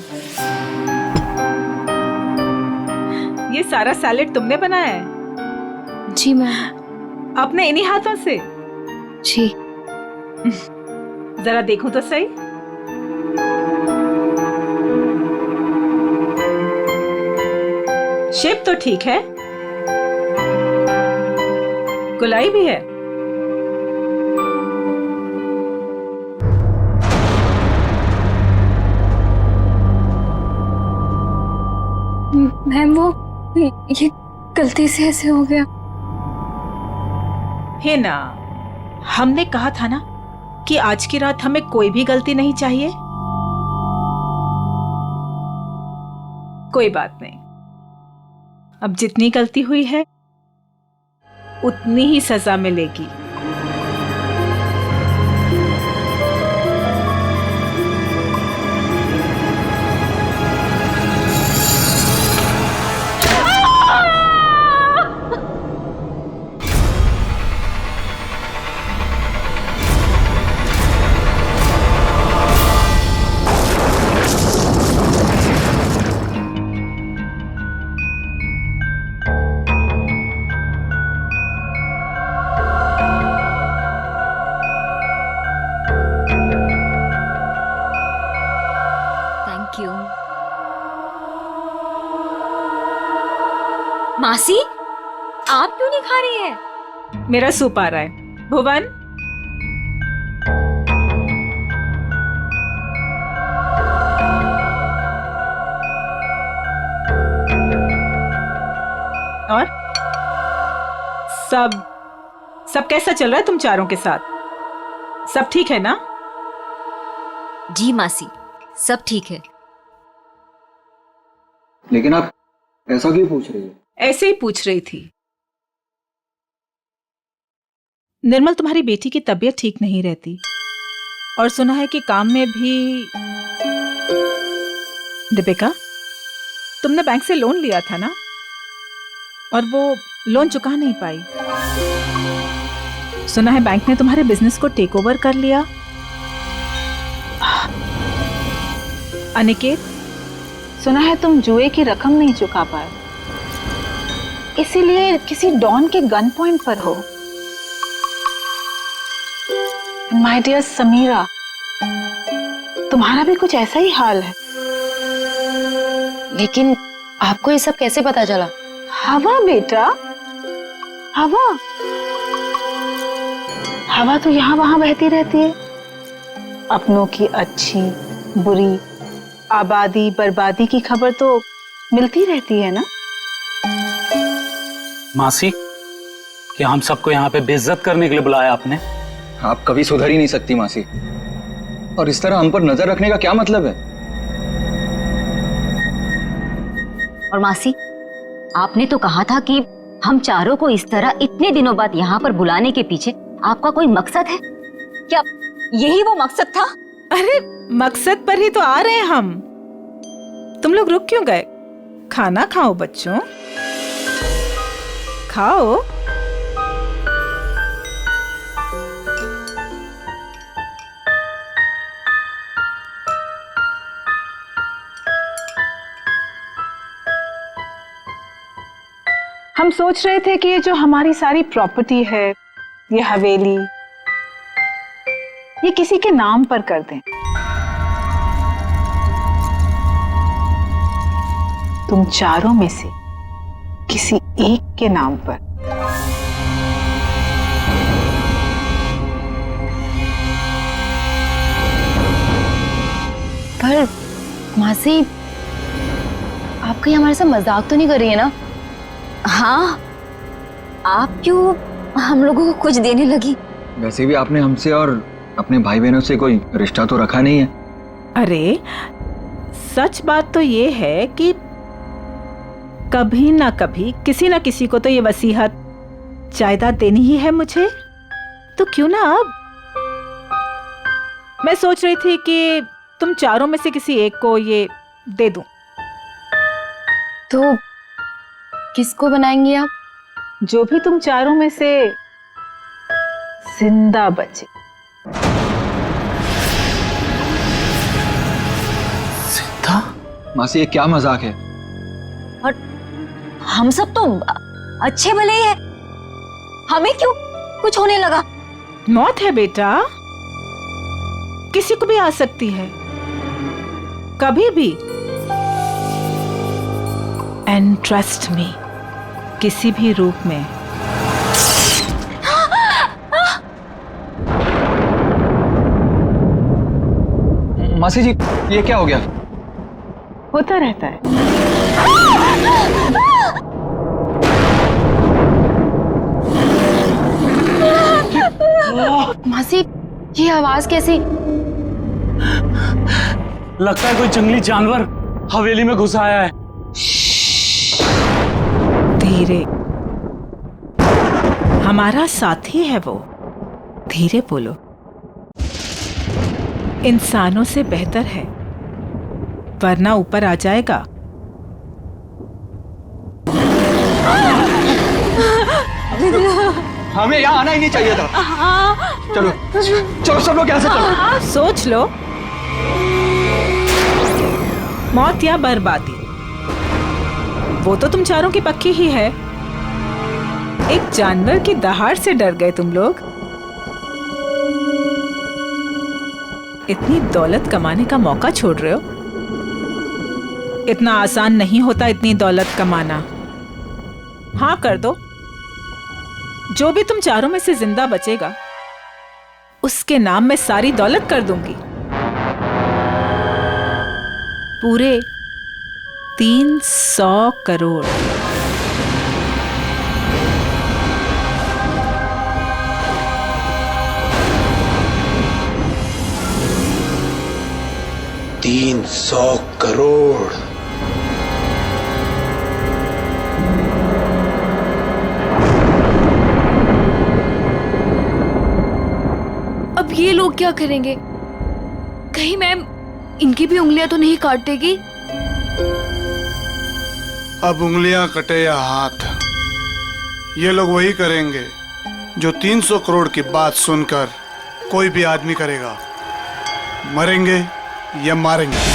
Speaker 18: ये सारा सैलेड तुमने बनाया है?
Speaker 5: जी मैम।
Speaker 18: अपने इन्हीं हाथों से?
Speaker 5: जी।
Speaker 18: जरा देखूं तो सही। शेप तो ठीक है, गुलाई भी है।
Speaker 10: मैम वो ये गलती से ऐसे हो गया।
Speaker 18: है ना, हमने कहा था ना कि आज की रात हमें कोई भी गलती नहीं चाहिए। कोई बात नहीं, अब जितनी गलती हुई है उतनी ही सजा मिलेगी।
Speaker 5: मासी, आप क्यों नहीं खा रही हैं?
Speaker 18: मेरा सूप आ रहा है। भुवन, और सब कैसा चल रहा है तुम चारों के साथ? सब ठीक है ना?
Speaker 5: जी मासी, सब ठीक है।
Speaker 14: लेकिन आप ऐसा क्यों पूछ रही हो?
Speaker 18: ऐसे ही पूछ रही थी। निर्मल तुम्हारी बेटी की तबीयत ठीक नहीं रहती और सुना है कि काम में भी। दीपिका, तुमने बैंक से लोन लिया था ना, और वो लोन चुका नहीं पाई। सुना है बैंक ने तुम्हारे बिजनेस को टेक ओवर कर लिया। अनिकेत, सुना है तुम जुए की रकम नहीं चुका पाए, इसीलिए किसी डॉन के गन पॉइंट पर हो। माय डियर समीरा, तुम्हारा भी कुछ ऐसा ही हाल है।
Speaker 19: लेकिन आपको ये सब कैसे पता चला?
Speaker 18: हवा बेटा, हवा हवा तो यहाँ वहां बहती रहती है। अपनों की अच्छी बुरी, आबादी बर्बादी की खबर तो मिलती रहती है ना।
Speaker 20: मासी, क्या हम सबको यहाँ पे बेइज्जत करने के लिए बुलाया आपने?
Speaker 21: आप कभी सुधर ही नहीं सकती मासी, और इस तरह हम पर नजर रखने का क्या मतलब है?
Speaker 19: और मासी, आपने तो कहा था कि हम चारों को इस तरह इतने दिनों बाद यहाँ पर बुलाने के पीछे आपका कोई मकसद है क्या? यही वो मकसद था?
Speaker 18: अरे मकसद पर ही तो आ रहे हैं हम। तुम लोग रुक क्यों गए? खाना खाओ बच्चों, खाओ। हम सोच रहे थे कि ये जो हमारी सारी प्रॉपर्टी है, ये हवेली, ये किसी के नाम पर कर दें। तुम चारों में से किसी एक के नाम पर।
Speaker 19: पर मासी, आप कहीं हमारे साथ मजाक तो नहीं कर रही है ना? हाँ, आप क्यों हम लोगों को कुछ देने लगी?
Speaker 21: वैसे भी आपने हमसे और अपने भाई बहनों से कोई रिश्ता तो रखा नहीं है।
Speaker 18: अरे सच बात तो ये है कि कभी ना कभी किसी ना किसी को तो ये वसीयत जायदाद देनी ही है मुझे, तो क्यों ना अब। मैं सोच रही थी कि तुम चारों में से किसी एक को ये दे दूं।
Speaker 19: तो किसको बनाएंगी आप?
Speaker 18: जो भी तुम चारों में से जिंदा बचे।
Speaker 21: जिंदा? मासी, ये क्या मजाक है?
Speaker 19: और हम सब तो अच्छे भले ही है, हमें क्यों कुछ होने लगा?
Speaker 18: मौत है बेटा, किसी को भी आ सकती है, कभी भी। एंड ट्रस्ट मी, किसी भी रूप में।
Speaker 21: मासी जी, ये क्या हो गया?
Speaker 18: होता रहता है।
Speaker 19: मासी, ये आवाज कैसी?
Speaker 20: लगता है कोई जंगली जानवर हवेली में घुस आया है।
Speaker 18: धीरे, हमारा साथी है वो। धीरे बोलो, इंसानों से बेहतर है, वरना ऊपर आ जाएगा।
Speaker 21: हमें यहाँ आना ही नहीं चाहिए था। चलो चलो, सब लोग यहाँ से चलो।
Speaker 18: सोच लो, मौत या बर्बादी, वो तो तुम चारों की पक्की ही है। एक जानवर की दहाड़ से डर गए तुम लोग। इतनी दौलत कमाने का मौका छोड़ रहे हो। इतना आसान नहीं होता इतनी दौलत कमाना। हाँ कर दो, जो भी तुम चारों में से जिंदा बचेगा उसके नाम में सारी दौलत कर दूंगी। पूरे 300 करोड़।
Speaker 11: $300 करोड़।
Speaker 12: क्या करेंगे? कहीं मैम इनकी भी उंगलियां तो नहीं काट देगी?
Speaker 9: अब उंगलियां कटे या हाथ, ये लोग वही करेंगे जो 300 करोड़ की बात सुनकर कोई भी आदमी करेगा, मरेंगे या मारेंगे।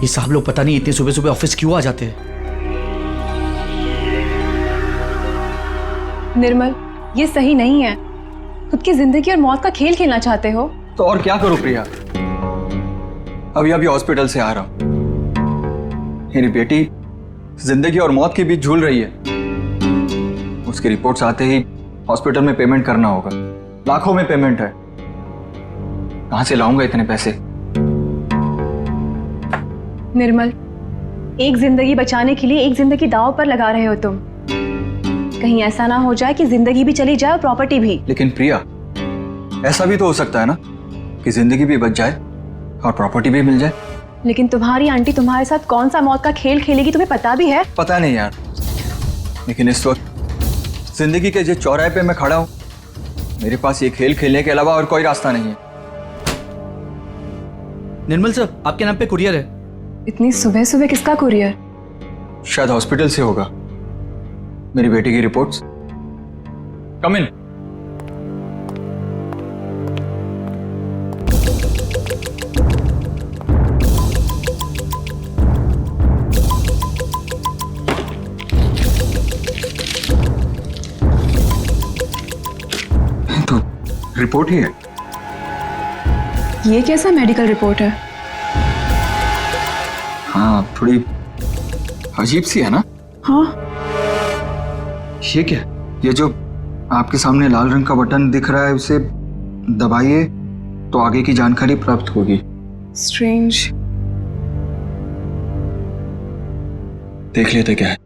Speaker 22: ये साहब लोग पता नहीं इतने सुबह सुबह ऑफिस क्यों आ जाते हैं।
Speaker 10: निर्मल, ये सही नहीं है। खुद की जिंदगी और मौत का खेल खेलना चाहते हो
Speaker 21: तो और क्या करूं प्रिया, अभी अभी हॉस्पिटल से आ रहा हूं। मेरी बेटी जिंदगी और मौत के बीच झूल रही है। उसकी रिपोर्ट्स आते ही हॉस्पिटल में पेमेंट करना होगा, लाखों में पेमेंट है। कहां से लाऊंगा इतने पैसे?
Speaker 10: निर्मल, एक जिंदगी बचाने के लिए एक जिंदगी दांव पर लगा रहे हो तुम। कहीं ऐसा ना हो जाए कि जिंदगी भी चली जाए और प्रॉपर्टी भी।
Speaker 21: लेकिन प्रिया, ऐसा भी तो हो सकता है ना कि जिंदगी भी बच जाए और प्रॉपर्टी भी मिल जाए।
Speaker 10: लेकिन तुम्हारी आंटी तुम्हारे साथ कौन सा मौत का खेल खेलेगी तुम्हें पता भी है?
Speaker 21: पता नहीं यार, लेकिन इस वक्त जिंदगी के जिस चौराहे पे मैं खड़ा हूं, मेरे पास ये खेल खेलने के अलावा और कोई रास्ता नहीं है।
Speaker 22: निर्मल सर, आपके नाम पे कुरियर है।
Speaker 10: इतनी सुबह सुबह किसका कुरियर?
Speaker 21: शायद हॉस्पिटल से होगा। मेरी बेटी की रिपोर्ट्स। कम इन। तो रिपोर्ट ही है।
Speaker 10: ये कैसा मेडिकल रिपोर्ट है?
Speaker 21: हाँ, थोड़ी अजीब सी है ना?
Speaker 10: हाँ।
Speaker 21: ये क्या? ये जो आपके सामने लाल रंग का बटन दिख रहा है, उसे दबाइए तो आगे की जानकारी प्राप्त होगी।
Speaker 10: स्ट्रेंज।
Speaker 21: देख लेते क्या है।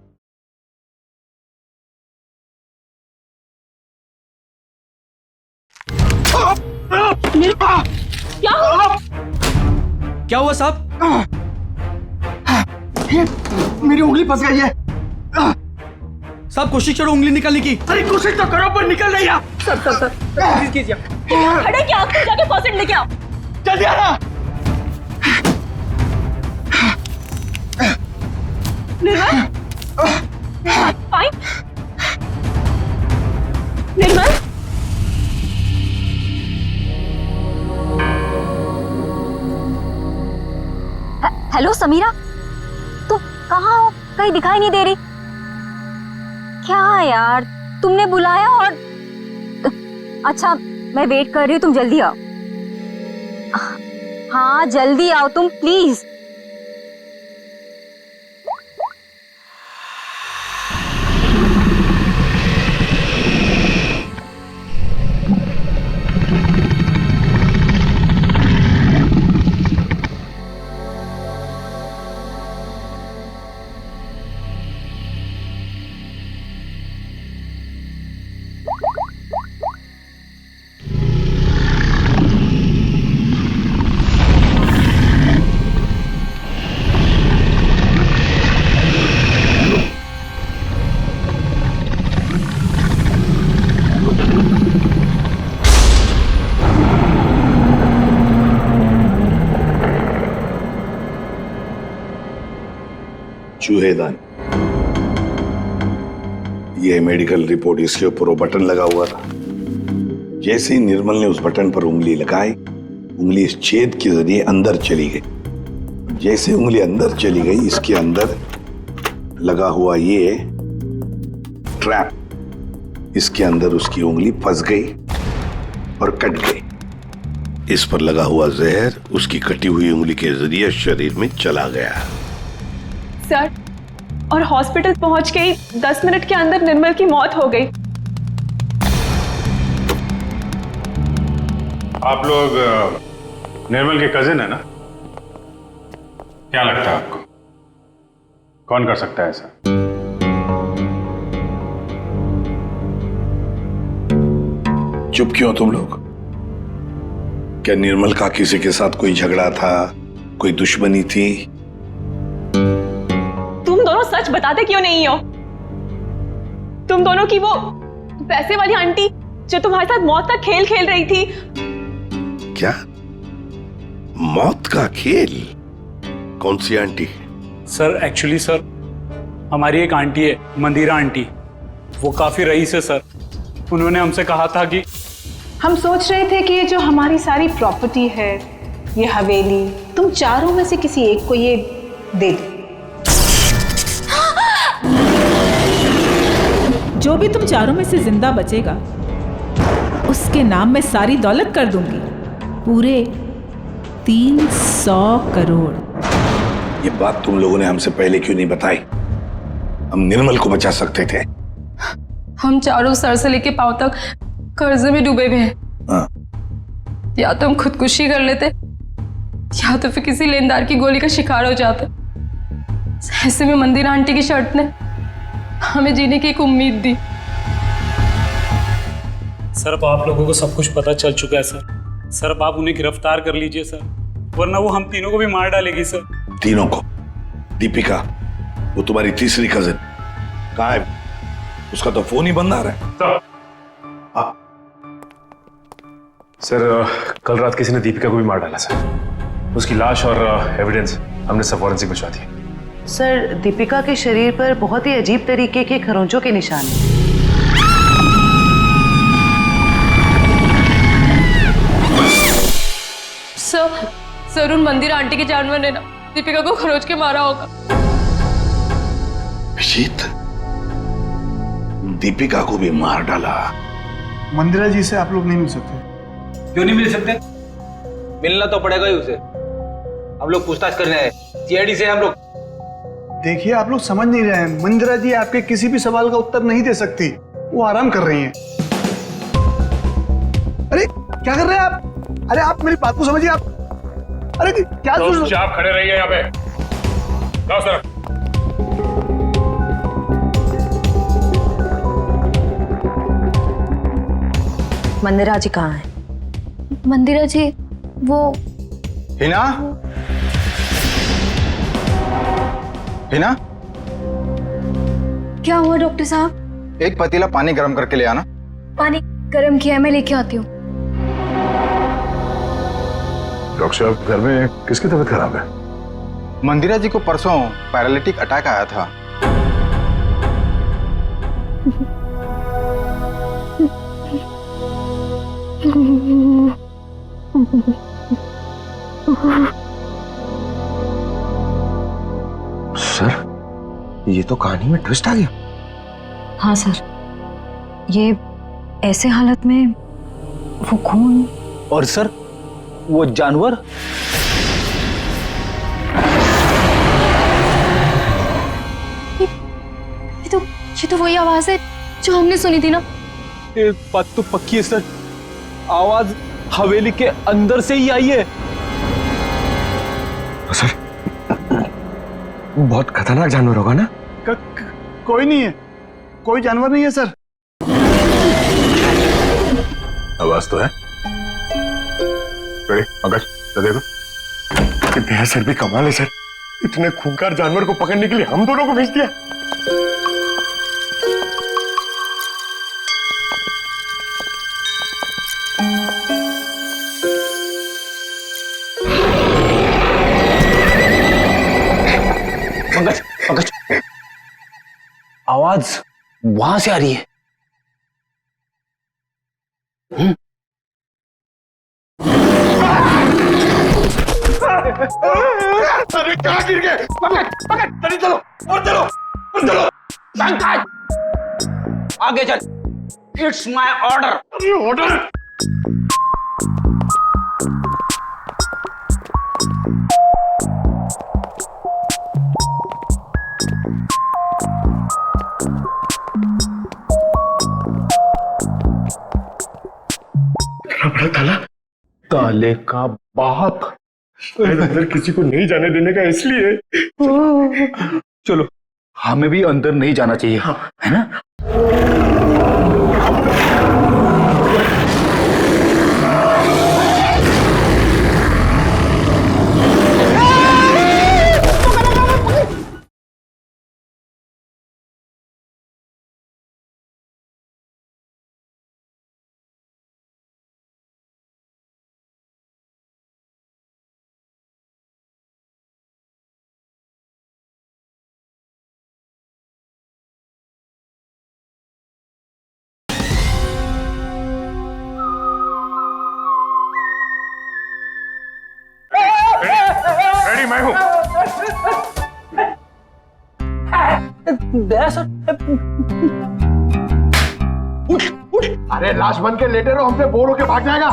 Speaker 22: क्या हुआ साहब?
Speaker 21: मेरी उंगली फंस गई है।
Speaker 22: साहब कोशिश करो उंगली निकालने की।
Speaker 21: अरे कोशिश तो करो पर निकल नहीं रहा।
Speaker 22: सर प्लीज कीजिए।
Speaker 10: खड़े क्या, आप जाके फर्स्ट एड लेके आओ।
Speaker 21: जल्दी आना।
Speaker 10: निर्मल, फाइन। निर्मल,
Speaker 19: हेलो समीरा, तुम कहाँ हो? कहीं दिखाई नहीं दे रही। क्या यार, तुमने बुलाया और अच्छा मैं वेट कर रही हूँ, तुम जल्दी आओ। हाँ जल्दी आओ तुम प्लीज।
Speaker 8: चूहेदान, यह मेडिकल रिपोर्ट, इसके ऊपर वो बटन लगा हुआ था। जैसे ही निर्मल ने उस बटन पर उंगली लगाई, उंगली इस छेद के जरिए अंदर चली गई। जैसे उंगली अंदर चली गई, इसके अंदर लगा हुआ ये ट्रैप, इसके अंदर उसकी उंगली फंस गई और कट गई। इस पर लगा हुआ जहर उसकी कटी हुई उंगली के जरिए शरीर में चला गया।
Speaker 4: सर, और हॉस्पिटल पहुंच के ही 10 मिनट के अंदर निर्मल की मौत हो गई।
Speaker 6: आप लोग निर्मल के कजिन है ना? क्या लगता है आपको कौन कर सकता है ऐसा?
Speaker 8: चुप क्यों तुम लोग? क्या निर्मल का किसी के साथ कोई झगड़ा था, कोई दुश्मनी थी?
Speaker 4: तुम दोनों सच बताते क्यों नहीं हो? तुम दोनों की वो पैसे वाली आंटी जो तुम्हारे साथ मौत का खेल खेल रही थी।
Speaker 8: क्या मौत का खेल? कौन सी आंटी?
Speaker 20: सर एक्चुअली सर, हमारी एक आंटी है, मंदिरा आंटी, वो काफी रईस है सर। उन्होंने हमसे कहा था कि
Speaker 18: हम सोच रहे थे कि ये जो हमारी सारी प्रॉपर्टी है, ये हवेली, तुम चारों में से किसी एक को ये दे दो। जो भी तुम चारों में से जिंदा बचेगा उसके नाम में सारी दौलत कर दूंगी, पूरे 300 करोड़।
Speaker 8: ये बात तुम लोगों ने हमसे पहले क्यों नहीं बताई? हम निर्मल को बचा सकते थे।
Speaker 13: हम चारों सर से लेके पांव तक कर्जे में डूबे हुए हैं। या तो हम खुदकुशी कर लेते या तो फिर किसी लेनदार की गोली का शिकार हो जाते। ऐसे में मंदिर आंटी की शर्त ने हमें जीने की एक उम्मीद दी।
Speaker 20: सर अब आप लोगों को सब कुछ पता चल चुका है सर। सर अब आप उन्हें गिरफ्तार कर लीजिए सर, वरना वो हम तीनों को भी मार डालेगी सर।
Speaker 8: तीनों को? दीपिका, वो तुम्हारी तीसरी कजिन कहाँ है? उसका तो फोन ही बंद आ रहा है।
Speaker 16: सर कल रात किसी ने दीपिका को भी मार डाला सर। उसकी लाश और एविडेंस हमने सब फॉरेंसिक भिजवा दिए।
Speaker 23: सर दीपिका के शरीर पर बहुत ही अजीब तरीके के खरोंचों के निशान हैं।
Speaker 13: सर उन मंदिर आंटी के जानवर ने ना दीपिका को खरोच के मारा होगा।
Speaker 8: शीत, दीपिका को भी मार डाला।
Speaker 9: मंदिरा जी से आप लोग नहीं मिल सकते?
Speaker 24: क्यों नहीं मिल सकते? मिलना तो पड़ेगा ही उसे। हम लोग पूछताछ करने आए, सीआईडी से हम लोग।
Speaker 9: देखिए, आप लोग समझ नहीं रहे हैं। मंदिरा जी आपके किसी भी सवाल का उत्तर नहीं दे सकती, वो आराम कर रही हैं। अरे क्या कर रहे हैं आप? अरे आप मेरी बात को समझिए। आप अरे क्या
Speaker 6: आप खड़े रहिए यहाँ पे। जाओ सर।
Speaker 5: मंदिरा जी कहाँ है?
Speaker 12: मंदिरा जी वो
Speaker 21: हिना? हिना?
Speaker 12: क्या हुआ डॉक्टर साहब?
Speaker 21: एक पतीला पानी गर्म करके ले आना।
Speaker 12: पानी गर्म किया है, मैं लेके आती हूँ।
Speaker 6: डॉक्टर साहब, घर में किसकी तबीयत खराब है?
Speaker 21: मंदिरा जी को परसों पैरालिटिक अटैक आया था।
Speaker 14: सर, ये तो कहानी में ट्विस्ट आ गया।
Speaker 5: हाँ सर, ये ऐसे हालत में वो खून।
Speaker 21: और सर वो जानवर?
Speaker 13: ये तो वही आवाज है जो हमने सुनी थी ना।
Speaker 21: एक बात तो पक्की है सर, आवाज हवेली के अंदर से ही आई है।
Speaker 14: सर, बहुत खतरनाक जानवर होगा ना?
Speaker 9: कोई नहीं है, कोई जानवर नहीं है सर।
Speaker 6: आवाज तो है। पंकज, देखो
Speaker 14: कितने सर भी कमाल है सर। इतने खूंखार जानवर को पकड़ने के लिए हम दोनों को भेज दिया।
Speaker 21: पंकज, पंकज, आवाज वहां से आ रही है।
Speaker 8: अरे कहाँ गिर गए? पकड़, पकड़, जल्दी चलो, और चलो, और चलो।
Speaker 24: पंकज, आगे चल। It's my order.
Speaker 8: ऑर्डर?
Speaker 1: साले का बाप अंदर किसी को नहीं जाने देने का इसलिए। चलो हमें भी अंदर नहीं जाना चाहिए, है ना?
Speaker 6: रेडी मैं हूं।
Speaker 1: उठ उठ, अरे लाश बन के लेटे रहो, हमसे बोर होके भाग जाएगा।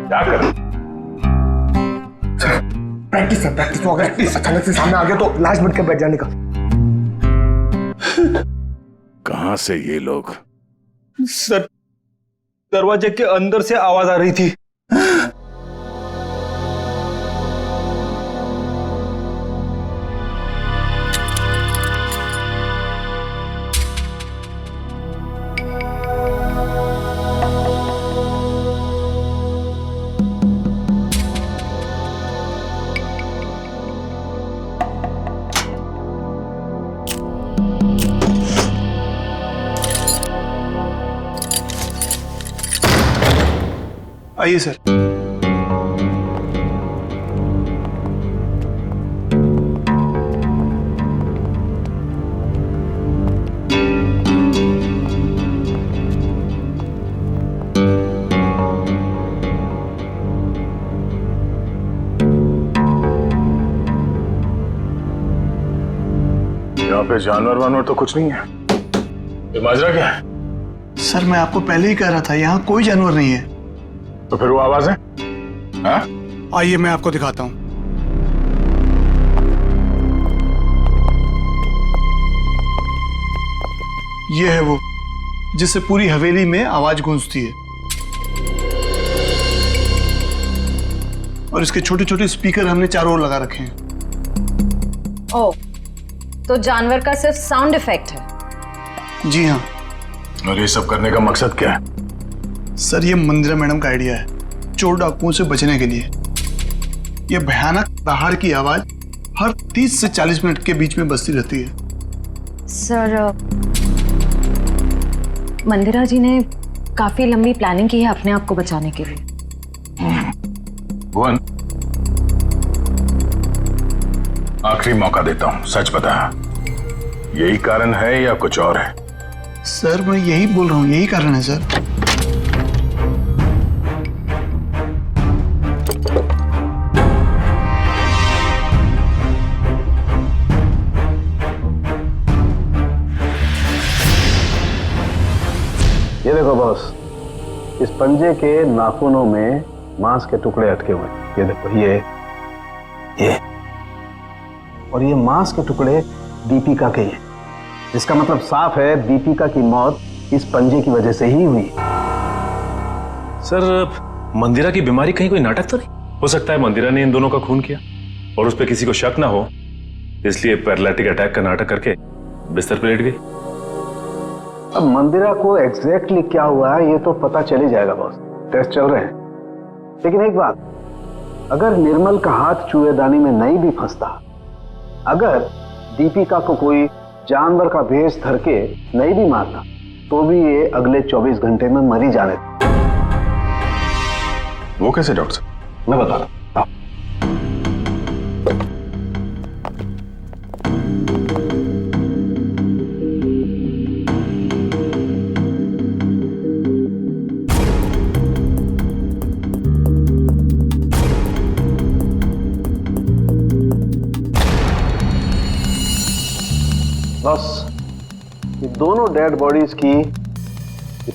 Speaker 6: क्या कर?
Speaker 1: प्रैक्टिस है, प्रैक्टिस। तो अगर अचानक से सामने आ गया तो लाश बन के बैठ जाने का।
Speaker 6: कहां से ये लोग?
Speaker 21: सर, दरवाजे के अंदर से आवाज आ रही थी।
Speaker 9: आइए सर।
Speaker 6: यहाँ पे जानवर वानवर तो कुछ नहीं है। ये माजरा क्या है?
Speaker 9: सर मैं आपको पहले ही कह रहा था, यहाँ कोई जानवर नहीं है।
Speaker 6: तो फिर वो आवाज है? हाँ?
Speaker 9: आइए मैं आपको दिखाता हूं। ये है वो जिससे पूरी हवेली में आवाज गूंजती है, और इसके छोटे छोटे स्पीकर हमने चारों ओर लगा रखे हैं।
Speaker 5: ओह, तो जानवर का सिर्फ साउंड इफेक्ट है?
Speaker 9: जी हाँ।
Speaker 6: और ये सब करने का मकसद क्या है?
Speaker 9: सर ये मंदिरा मैडम का आइडिया है, चोर डाकुओं से बचने के लिए। ये भयानक दहाड़ की आवाज हर 30 से 40 मिनट के बीच में बजती रहती है।
Speaker 5: सर, मंदिरा जी ने काफी लंबी प्लानिंग की है अपने आप को बचाने के लिए।
Speaker 6: भुवन, आखिरी मौका देता हूं, सच बता, यही कारण है या कुछ और है?
Speaker 9: सर मैं यही बोल रहा हूं, यही कारण है सर।
Speaker 7: ये देखो बॉस, इस पंजे के नाखूनों में मांस के टुकड़े अटके हुए। ये देखो, ये और ये मांस के टुकड़े दीपिका के हैं। इसका मतलब साफ है दीपिका की मौत इस पंजे की वजह से ही हुई।
Speaker 15: सर, मंदिरा की बीमारी कहीं कोई नाटक तो नहीं? हो सकता है मंदिरा ने इन दोनों का खून किया और उस पर किसी को शक ना हो, इसलिए पैरालिटिक अटैक का नाटक करके बिस्तर पर लेट गई।
Speaker 7: अब मंदिरा को एग्जैक्टली क्या हुआ है ये तो पता चल ही जाएगा बॉस, टेस्ट चल रहे हैं। लेकिन एक बात, अगर निर्मल का हाथ चूहेदानी में नहीं भी फंसता, अगर दीपिका को कोई जानवर का भेष धर के नहीं भी मारता, तो भी ये अगले 24 घंटे में मर ही जाने।
Speaker 6: वो कैसे डॉक्टर साहब?
Speaker 7: मैं बता रहा हूं। बस ये दोनों डेड बॉडीज की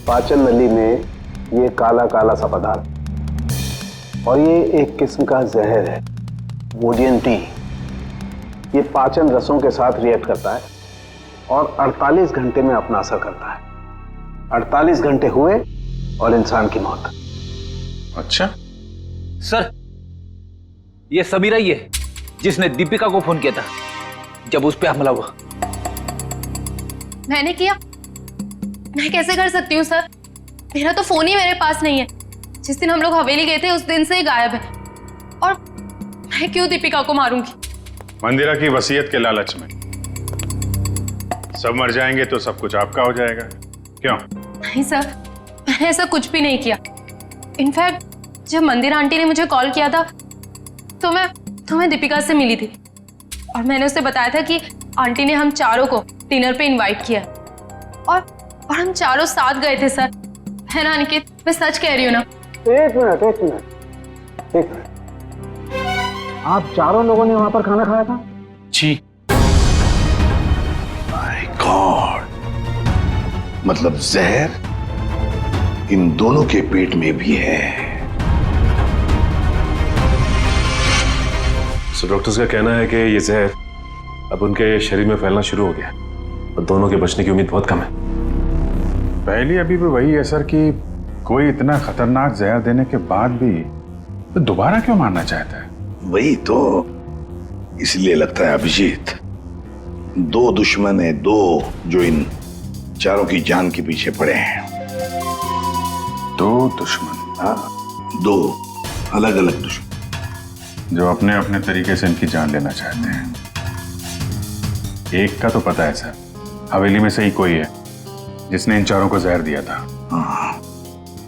Speaker 7: पाचन नली में ये काला काला सा पदार्थ, और ये एक किस्म का जहर है, वोडियन टी। ये पाचन रसों के साथ रिएक्ट करता है और 48 घंटे में अपना असर करता है। 48 घंटे हुए और इंसान की मौत।
Speaker 6: अच्छा
Speaker 24: सर, ये समीरा ही है जिसने दीपिका को फोन किया था जब उस पे हमला हुआ।
Speaker 13: मैंने किया? मैं कैसे कर सकती हूँ सर? मेरा तो फोन ही मेरे पास नहीं है। जिस दिन हम लोग हवेली गए थे उस दिन से ही गायब है। और मैं क्यों दीपिका को मारूंगी?
Speaker 15: मंदिरा की वसीयत के लालच में। सब मर जाएंगे तो सब कुछ आपका हो जाएगा। क्यों?
Speaker 13: नहीं सर, मैंने ऐसा कुछ भी नहीं किया। इनफैक्ट जब मंदिरा आंटी ने मुझे कॉल किया था तो मैं दीपिका से मिली थी और मैंने उसे बताया था कि आंटी ने हम चारों को डिनर पे इनवाइट किया और हम चारों साथ गए थे सर। है ना अनिकेत? मैं सच कह रही हूँ ना?
Speaker 7: एक मिनट। आप चारों लोगों ने वहां पर खाना खाया था?
Speaker 20: जी।
Speaker 8: माय गॉड, मतलब जहर इन दोनों के पेट में भी है।
Speaker 15: सो डॉक्टर्स का कहना है कि ये जहर अब उनके शरीर में फैलना शुरू हो गया और दोनों के बचने की उम्मीद बहुत कम है।
Speaker 6: पहली अभी भी वही है सर कि कोई इतना खतरनाक जहर देने के बाद भी तो दोबारा क्यों मारना चाहता है?
Speaker 8: वही तो, इसलिए लगता है अभिजीत, दो दुश्मन है, दो जो इन चारों की जान के पीछे पड़े हैं।
Speaker 6: दो दुश्मन?
Speaker 8: हाँ, दो अलग अलग दुश्मन
Speaker 6: जो अपने अपने तरीके से इनकी जान लेना चाहते हैं। एक का तो पता है सर, हवेली में से ही कोई है जिसने इन चारों को जहर दिया था।
Speaker 8: हाँ,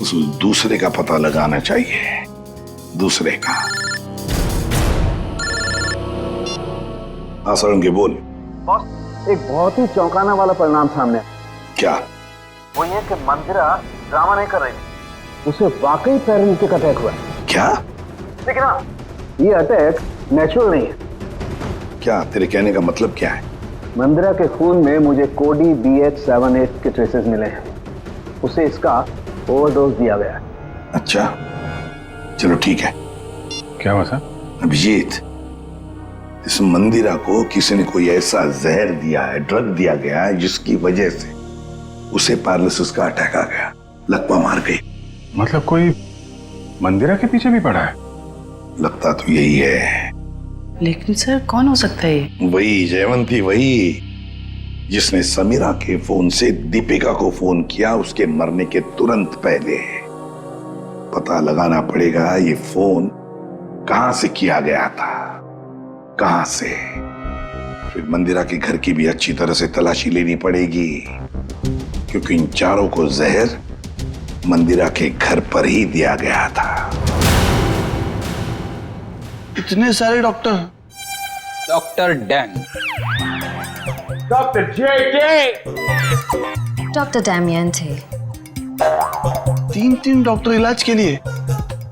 Speaker 8: उस दूसरे का पता लगाना चाहिए। दूसरे का। हाँ सर, बोल।
Speaker 7: बॉस, एक बहुत ही चौंकाना वाला परिणाम सामने आया।
Speaker 8: क्या?
Speaker 7: वो ये कि मंदिरा ड्रामा नहीं कर रही थी, उसे वाकई पैरालिटिक अटैक हुआ।
Speaker 8: क्या?
Speaker 7: लेकिन हाँ, ये अटैक नेचुरल नहीं है।
Speaker 8: क्या तेरे कहने का मतलब क्या है?
Speaker 7: मंदिरा के खून में मुझे कोडी BH78 के ट्रेसेस मिले हैं। उसे इसका ओवरडोज दिया गया है।
Speaker 8: अच्छा, चलो ठीक है।
Speaker 6: क्या हुआ सर?
Speaker 8: अभिजीत, इस मंदिरा को किसी ने कोई ऐसा जहर दिया है, ड्रग दिया गया है जिसकी वजह से उसे पैरालिसिस का अटैक आ गया, लकवा मार गई।
Speaker 6: मतलब कोई मंदिरा के पीछे भी पड़ा है?
Speaker 8: लगता तो यही है।
Speaker 23: लेकिन सर, कौन हो सकता है ये?
Speaker 8: वही जयवंती, वही जिसने समीरा के फोन से दीपिका को फोन किया उसके मरने के तुरंत पहले। पता लगाना पड़ेगा ये फोन कहां से किया गया था, कहां से। फिर मंदिरा के घर की भी अच्छी तरह से तलाशी लेनी पड़ेगी, क्योंकि इन चारों को जहर मंदिरा के घर पर ही दिया गया था।
Speaker 9: इतने सारे doctor?
Speaker 24: Doctor dang,
Speaker 1: doctor JK,
Speaker 5: doctor Damian थे।
Speaker 9: तीन डॉक्टर इलाज के लिए?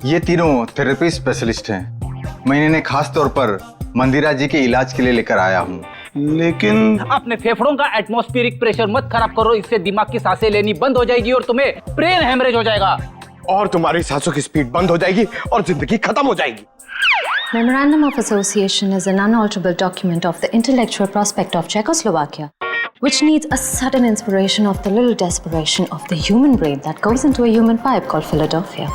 Speaker 21: ये तीनों थेरेपी स्पेशलिस्ट हैं। मैं इन्हें खास तौर पर मंदिरा जी के इलाज के लिए लेकर आया हूँ।
Speaker 9: लेकिन
Speaker 24: अपने फेफड़ों का एटमॉस्फेरिक प्रेशर मत खराब करो, इससे दिमाग की सांसें लेनी बंद हो जाएगी और तुम्हें ब्रेन हेमरेज हो जाएगा।
Speaker 1: और तुम्हारी सांसों की स्पीड बंद हो जाएगी और जिंदगी खत्म हो जाएगी।
Speaker 5: Memorandum of Association is an unalterable document of the intellectual prospect of Czechoslovakia, which needs a sudden inspiration of the little desperation of the human brain that goes into a human pipe called Philadelphia.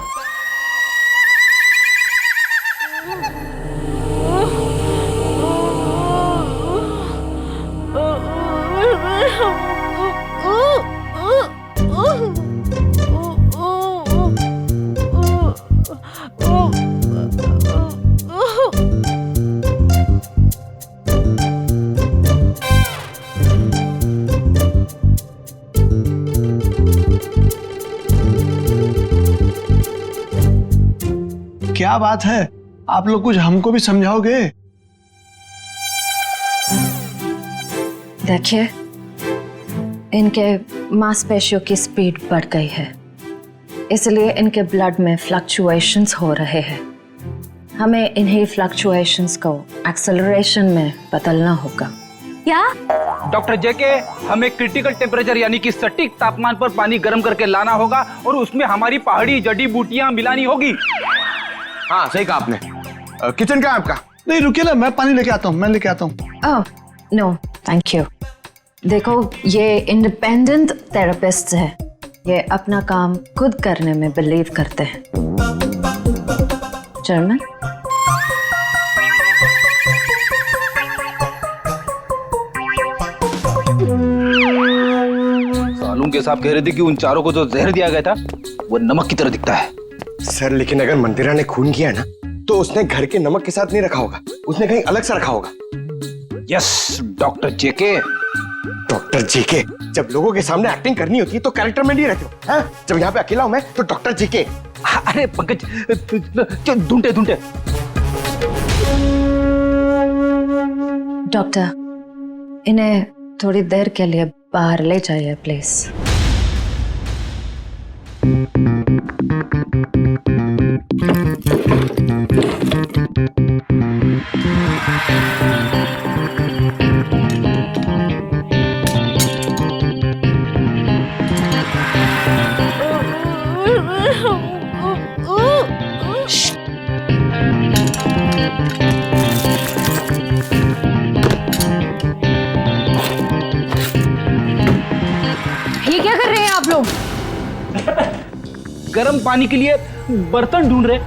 Speaker 9: क्या बात है, आप लोग कुछ हमको भी समझाओगे?
Speaker 5: देखिए, इनके मांसपेशियों की स्पीड बढ़ गई है, इसलिए इनके ब्लड में फ्लक्चुएशंस हो रहे हैं। हमें इन्हीं फ्लक्चुएशंस को एक्सेलरेशन में बदलना होगा।
Speaker 19: क्या?
Speaker 24: डॉक्टर जेके, हमें क्रिटिकल टेम्परेचर यानी कि सटीक तापमान पर पानी गर्म करके लाना होगा और उसमें हमारी पहाड़ी जड़ी बूटियां मिलानी होगी।
Speaker 1: हाँ सही कहा आपने। किचन का आपका?
Speaker 9: नहीं रुकिए ना, मैं पानी लेके आता हूँ, मैं लेके आता हूँ।
Speaker 5: Oh no thank you. देखो, ये इंडिपेंडेंट थेरेपिस्ट है, ये अपना काम खुद करने में बिलीव करते हैं। चेयरमैन,
Speaker 24: सालून के साहब कह रहे थे कि उन चारों को जो जहर दिया गया था वो नमक की तरह दिखता है।
Speaker 2: सर लेकिन अगर मंदिरा ने खून किया ना तो उसने घर के नमक के साथ नहीं रखा होगा, उसने कहीं अलग से रखा होगा।
Speaker 24: यस डॉक्टर जेके।
Speaker 2: डॉक्टर जेके, जब लोगों के सामने एक्टिंग करनी होती है तो कैरेक्टर में नहीं रहते हो, हाँ? जब यहाँ पे अकेला हूं मैं तो डॉक्टर जेके।
Speaker 24: अरे पंकज ढूंढे ढूंढे।
Speaker 5: डॉक्टर इन्हें थोड़ी देर के लिए बाहर ले जाइए प्लीज।
Speaker 12: ये क्या कर रहे हैं आप लोग?
Speaker 24: गर्म पानी के लिए बर्तन ढूंढ रहे।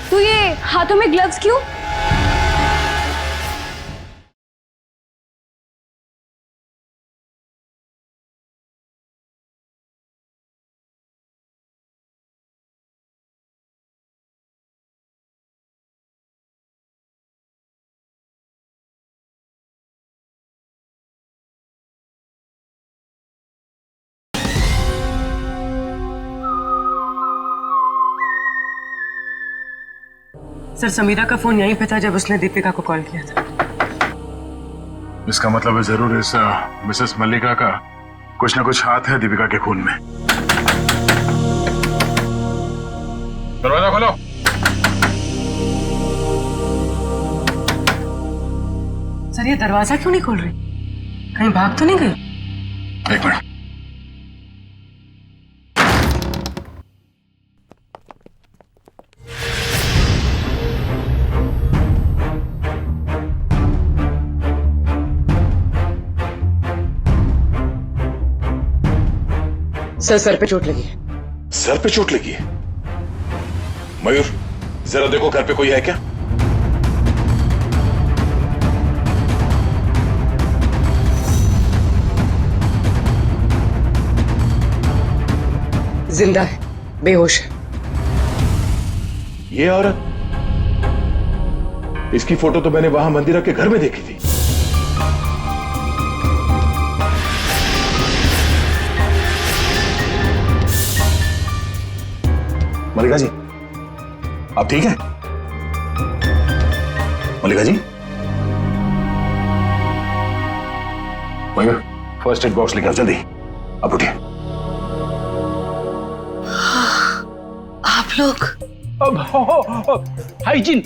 Speaker 12: तो ये हाथों में ग्लव्स क्यों?
Speaker 23: सर समीरा का फोन यहीं पे था जब उसने दीपिका को कॉल किया था।
Speaker 6: इसका मतलब है जरूर इस मिसेस मल्लिका का कुछ ना कुछ हाथ है दीपिका के खून में। दरवाजा खोलो।
Speaker 23: सर ये दरवाजा क्यों नहीं खोल रही? कहीं भाग तो नहीं गई?
Speaker 6: एक मिनट।
Speaker 23: सर पे चोट लगी है।
Speaker 6: सर पे चोट लगी है? मयूर जरा देखो घर पे कोई है क्या?
Speaker 23: जिंदा है, बेहोश है।
Speaker 6: ये औरत, इसकी फोटो तो मैंने वहां मंदिरा के घर में देखी थी। मल्लिका जी, आप ठीक हैं? Mallika ji, Mayur first aid box लेकर आओ जल्दी। अब उठिए।
Speaker 23: आप लोग
Speaker 24: hygiene.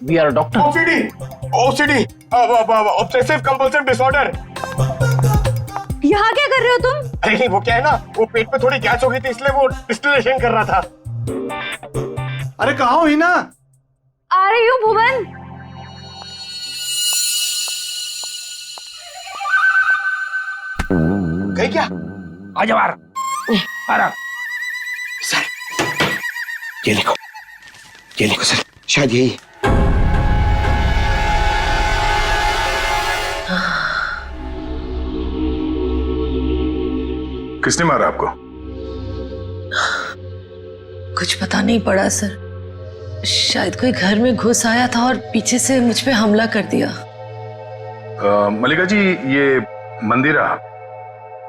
Speaker 24: We are doctor.
Speaker 2: OCD, obsessive compulsive disorder.
Speaker 12: यहाँ क्या कर रहे हो तुम?
Speaker 2: अरे नहीं, वो क्या है ना, वो पेट पे थोड़ी गैस हो गई थी इसलिए वो डिस्टिलेशन कर रहा था।
Speaker 9: अरे कहाँ हो हिना?
Speaker 12: आ रही हूँ भुवन।
Speaker 2: गई क्या?
Speaker 24: आजा बाहर। आराम।
Speaker 2: सर ये लिखो सर, शायद यही।
Speaker 6: किसने मारा आपको?
Speaker 23: कुछ पता नहीं पड़ा सर, शायद कोई घर में घुस आया था और पीछे से मुझ पे हमला कर दिया।
Speaker 6: मल्लिका जी, ये मंदिरा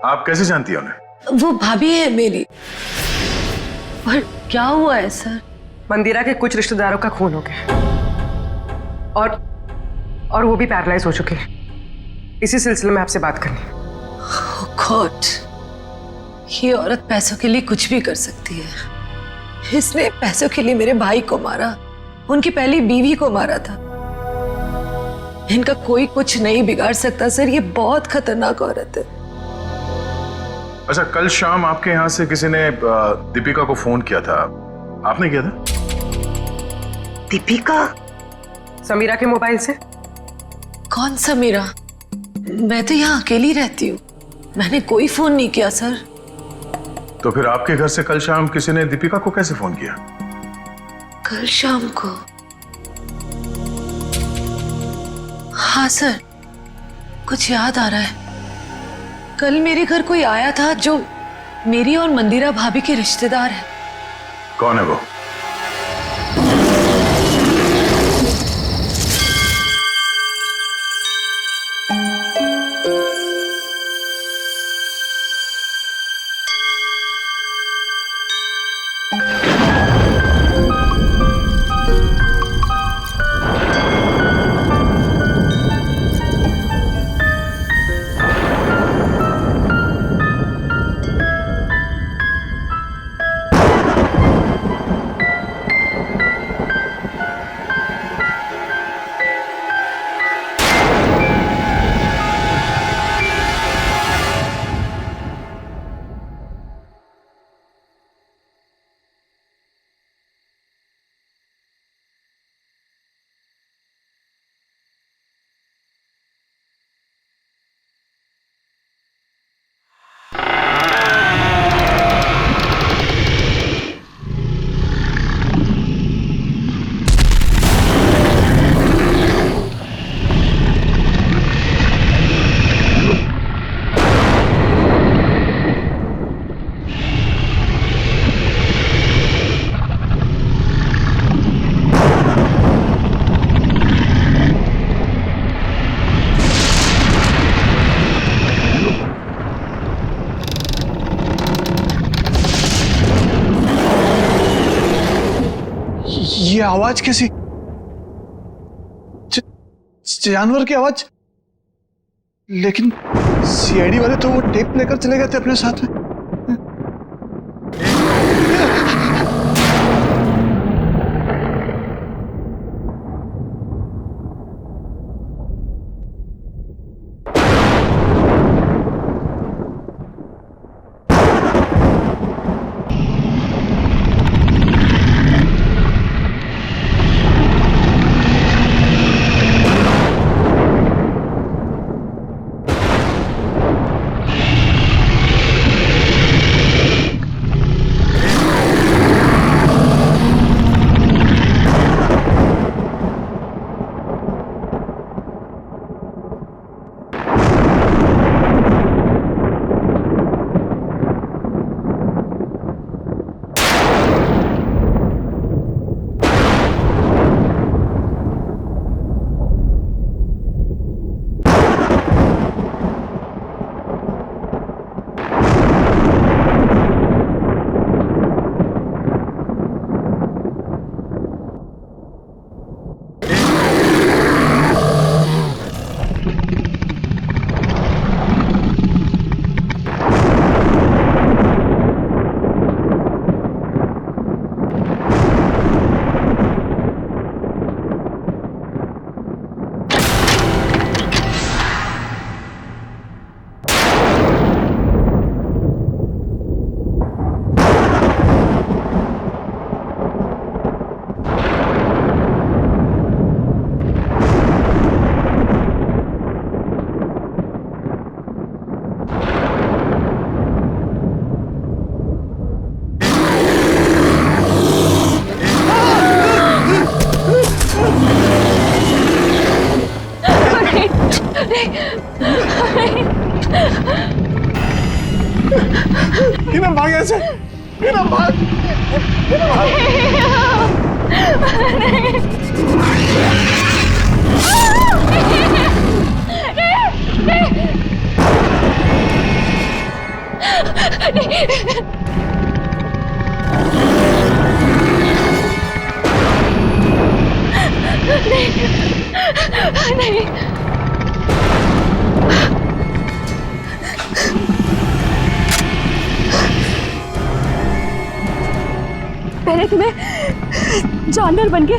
Speaker 6: आप कैसे जानती हैं उन्हें?
Speaker 23: वो भाभी है मेरी। पर क्या हुआ है सर? मंदिरा के कुछ रिश्तेदारों का खून हो गया और वो भी पैरालाइज हो चुके हैं। इसी सिलसिले में आपसे बात करनी है। Oh God, ये औरत पैसों के लिए कुछ भी कर सकती है। इसने पैसों के लिए मेरे भाई को मारा, उनकी पहली बीवी को मारा था। इनका कोई कुछ नहीं बिगाड़ सकता सर, ये बहुत खतरनाक औरत है।
Speaker 6: अच्छा, कल शाम आपके यहाँ से किसी ने दीपिका को फोन किया था, आपने किया था?
Speaker 23: दीपिका? समीरा के मोबाइल से? कौन समीरा? मैं तो यहाँ अकेली रहती हूँ, मैंने कोई फोन नहीं किया सर।
Speaker 6: तो फिर आपके घर से कल शाम किसी ने दीपिका को कैसे फोन किया?
Speaker 23: कल शाम को? हाँ सर, कुछ याद आ रहा है। कल मेरे घर कोई आया था जो मेरी और मंदिरा भाभी के रिश्तेदार है।
Speaker 6: कौन है वो?
Speaker 9: ये आवाज कैसी? जानवर की आवाज? लेकिन सीआईडी वाले तो वो टेप लेकर चले गए थे अपने साथ में। इन्हें भाग ऐसे, इन्हें भाग, इन्हें भाग।
Speaker 4: नहीं। मैंने तुम्हें जानवर बन के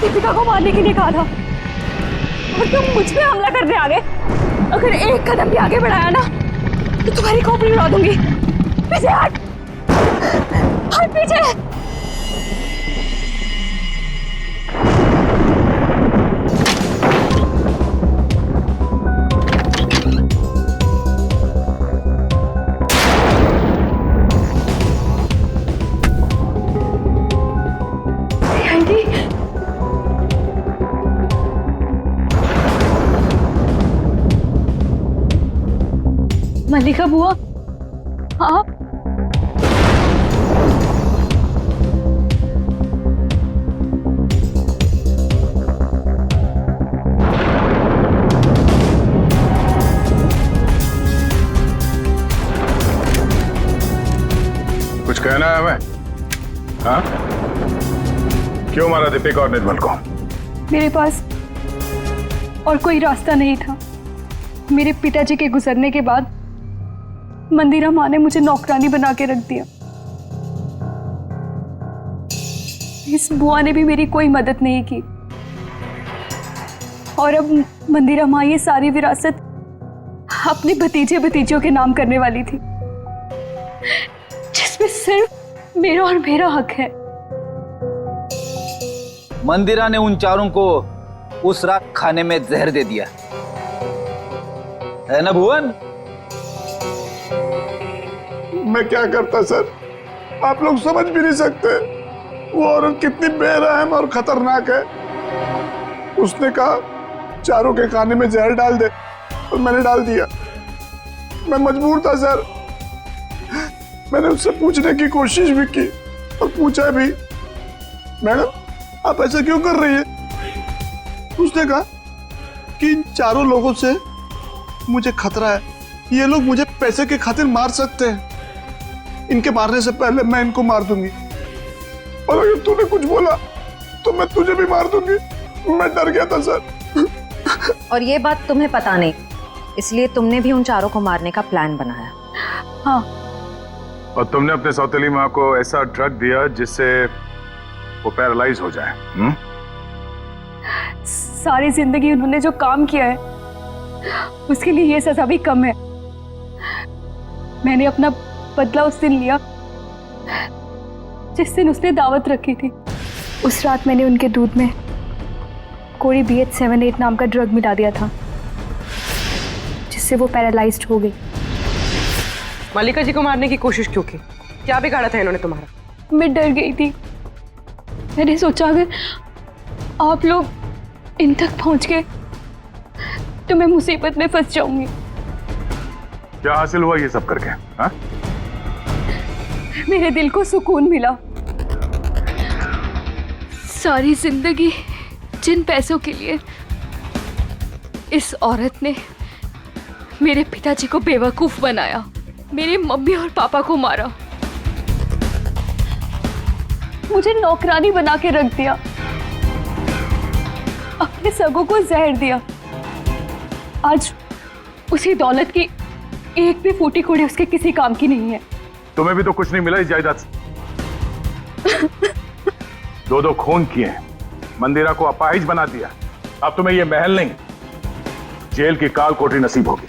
Speaker 4: दीपिका को मारने के लिए कहा था और तुम मुझ पे हमला करने आ गए। अगर एक कदम भी आगे बढ़ाया ना तो तुम्हारी खोपड़ी उड़ा दूंगी। पीछे हट, हट पीछे। मल्लिका बुआ, आप?
Speaker 6: कुछ कहना है हमें? हाँ? क्यों मारा दीपिका और निर्मल को?
Speaker 4: मेरे पास और कोई रास्ता नहीं था। मेरे पिताजी के गुजरने के बाद मंदिरा माँ ने मुझे नौकरानी बना के रख दिया। इस बुआ ने भी मेरी कोई मदद नहीं की और अब मंदिरा माँ ये सारी विरासत अपने भतीजे भतीजों के नाम करने वाली थी, जिसमें सिर्फ मेरा और मेरा हक है।
Speaker 24: मंदिरा ने उन चारों को उस रात खाने में जहर दे दिया है ना भुवन?
Speaker 9: मैं क्या करता सर, आप लोग समझ भी नहीं सकते वो औरत कितनी बेरहम और खतरनाक है। उसने कहा चारों के खाने में जहर डाल दे और मैंने डाल दिया। मैं मजबूर था सर। मैंने उससे पूछने की कोशिश भी की और पूछा भी, मैडम आप ऐसा क्यों कर रही है? उसने कहा कि इन चारों लोगों से मुझे खतरा है, ये लोग मुझे पैसे के खातिर मार सकते हैं। इनके मारने से पहले मैं इनको मार दूंगी और अगर तूने कुछ बोला तो मैं तुझे भी मार दूंगी। मैं डर गया था सर।
Speaker 5: और ये बात तुम्हें पता नहीं, इसलिए तुमने भी उन चारों को मारने का प्लान बनाया।
Speaker 4: हाँ।
Speaker 6: और तुमने अपने सौतेली माँ को ऐसा ड्रग दिया जिससे वो पैरालाइज हो जाए।
Speaker 4: सारी जिंदगी उन्होंने जो काम किया है उसके लिए ये सजा भी कम है। मैंने अपना बदला उस दिन लिया जिस दिन उसने दावत रखी थी। उस रात मैंने उनके दूध में कोई BH78 नाम का ड्रग मिला दिया था जिससे वो पैरालाइज्ड हो गई।
Speaker 23: मल्लिका जी को मारने की कोशिश क्यों की? क्या बिगाड़ा था इन्होंने तुम्हारा?
Speaker 4: मैं डर गई थी। मैंने सोचा अगर आप लोग इन तक पहुंच गए तो मैं मुसीबत में फंस जाऊंगी।
Speaker 6: क्या हासिल हुआ ये सब करके? हाँ?
Speaker 4: मेरे दिल को सुकून मिला। सारी जिंदगी जिन पैसों के लिए इस औरत ने मेरे पिताजी को बेवकूफ बनाया, मेरे मम्मी और पापा को मारा, मुझे नौकरानी बना के रख दिया, अपने सगों को जहर दिया, आज उसी दौलत की एक भी फूटी कोड़ी उसके किसी काम की नहीं है।
Speaker 6: तुम्हें भी तो कुछ नहीं मिला इस जायदाद से। दो खून किए, मंदिरा को अपाहिज बना दिया, अब तुम्हें ये महल नहीं जेल की काल कोठरी नसीब होगी।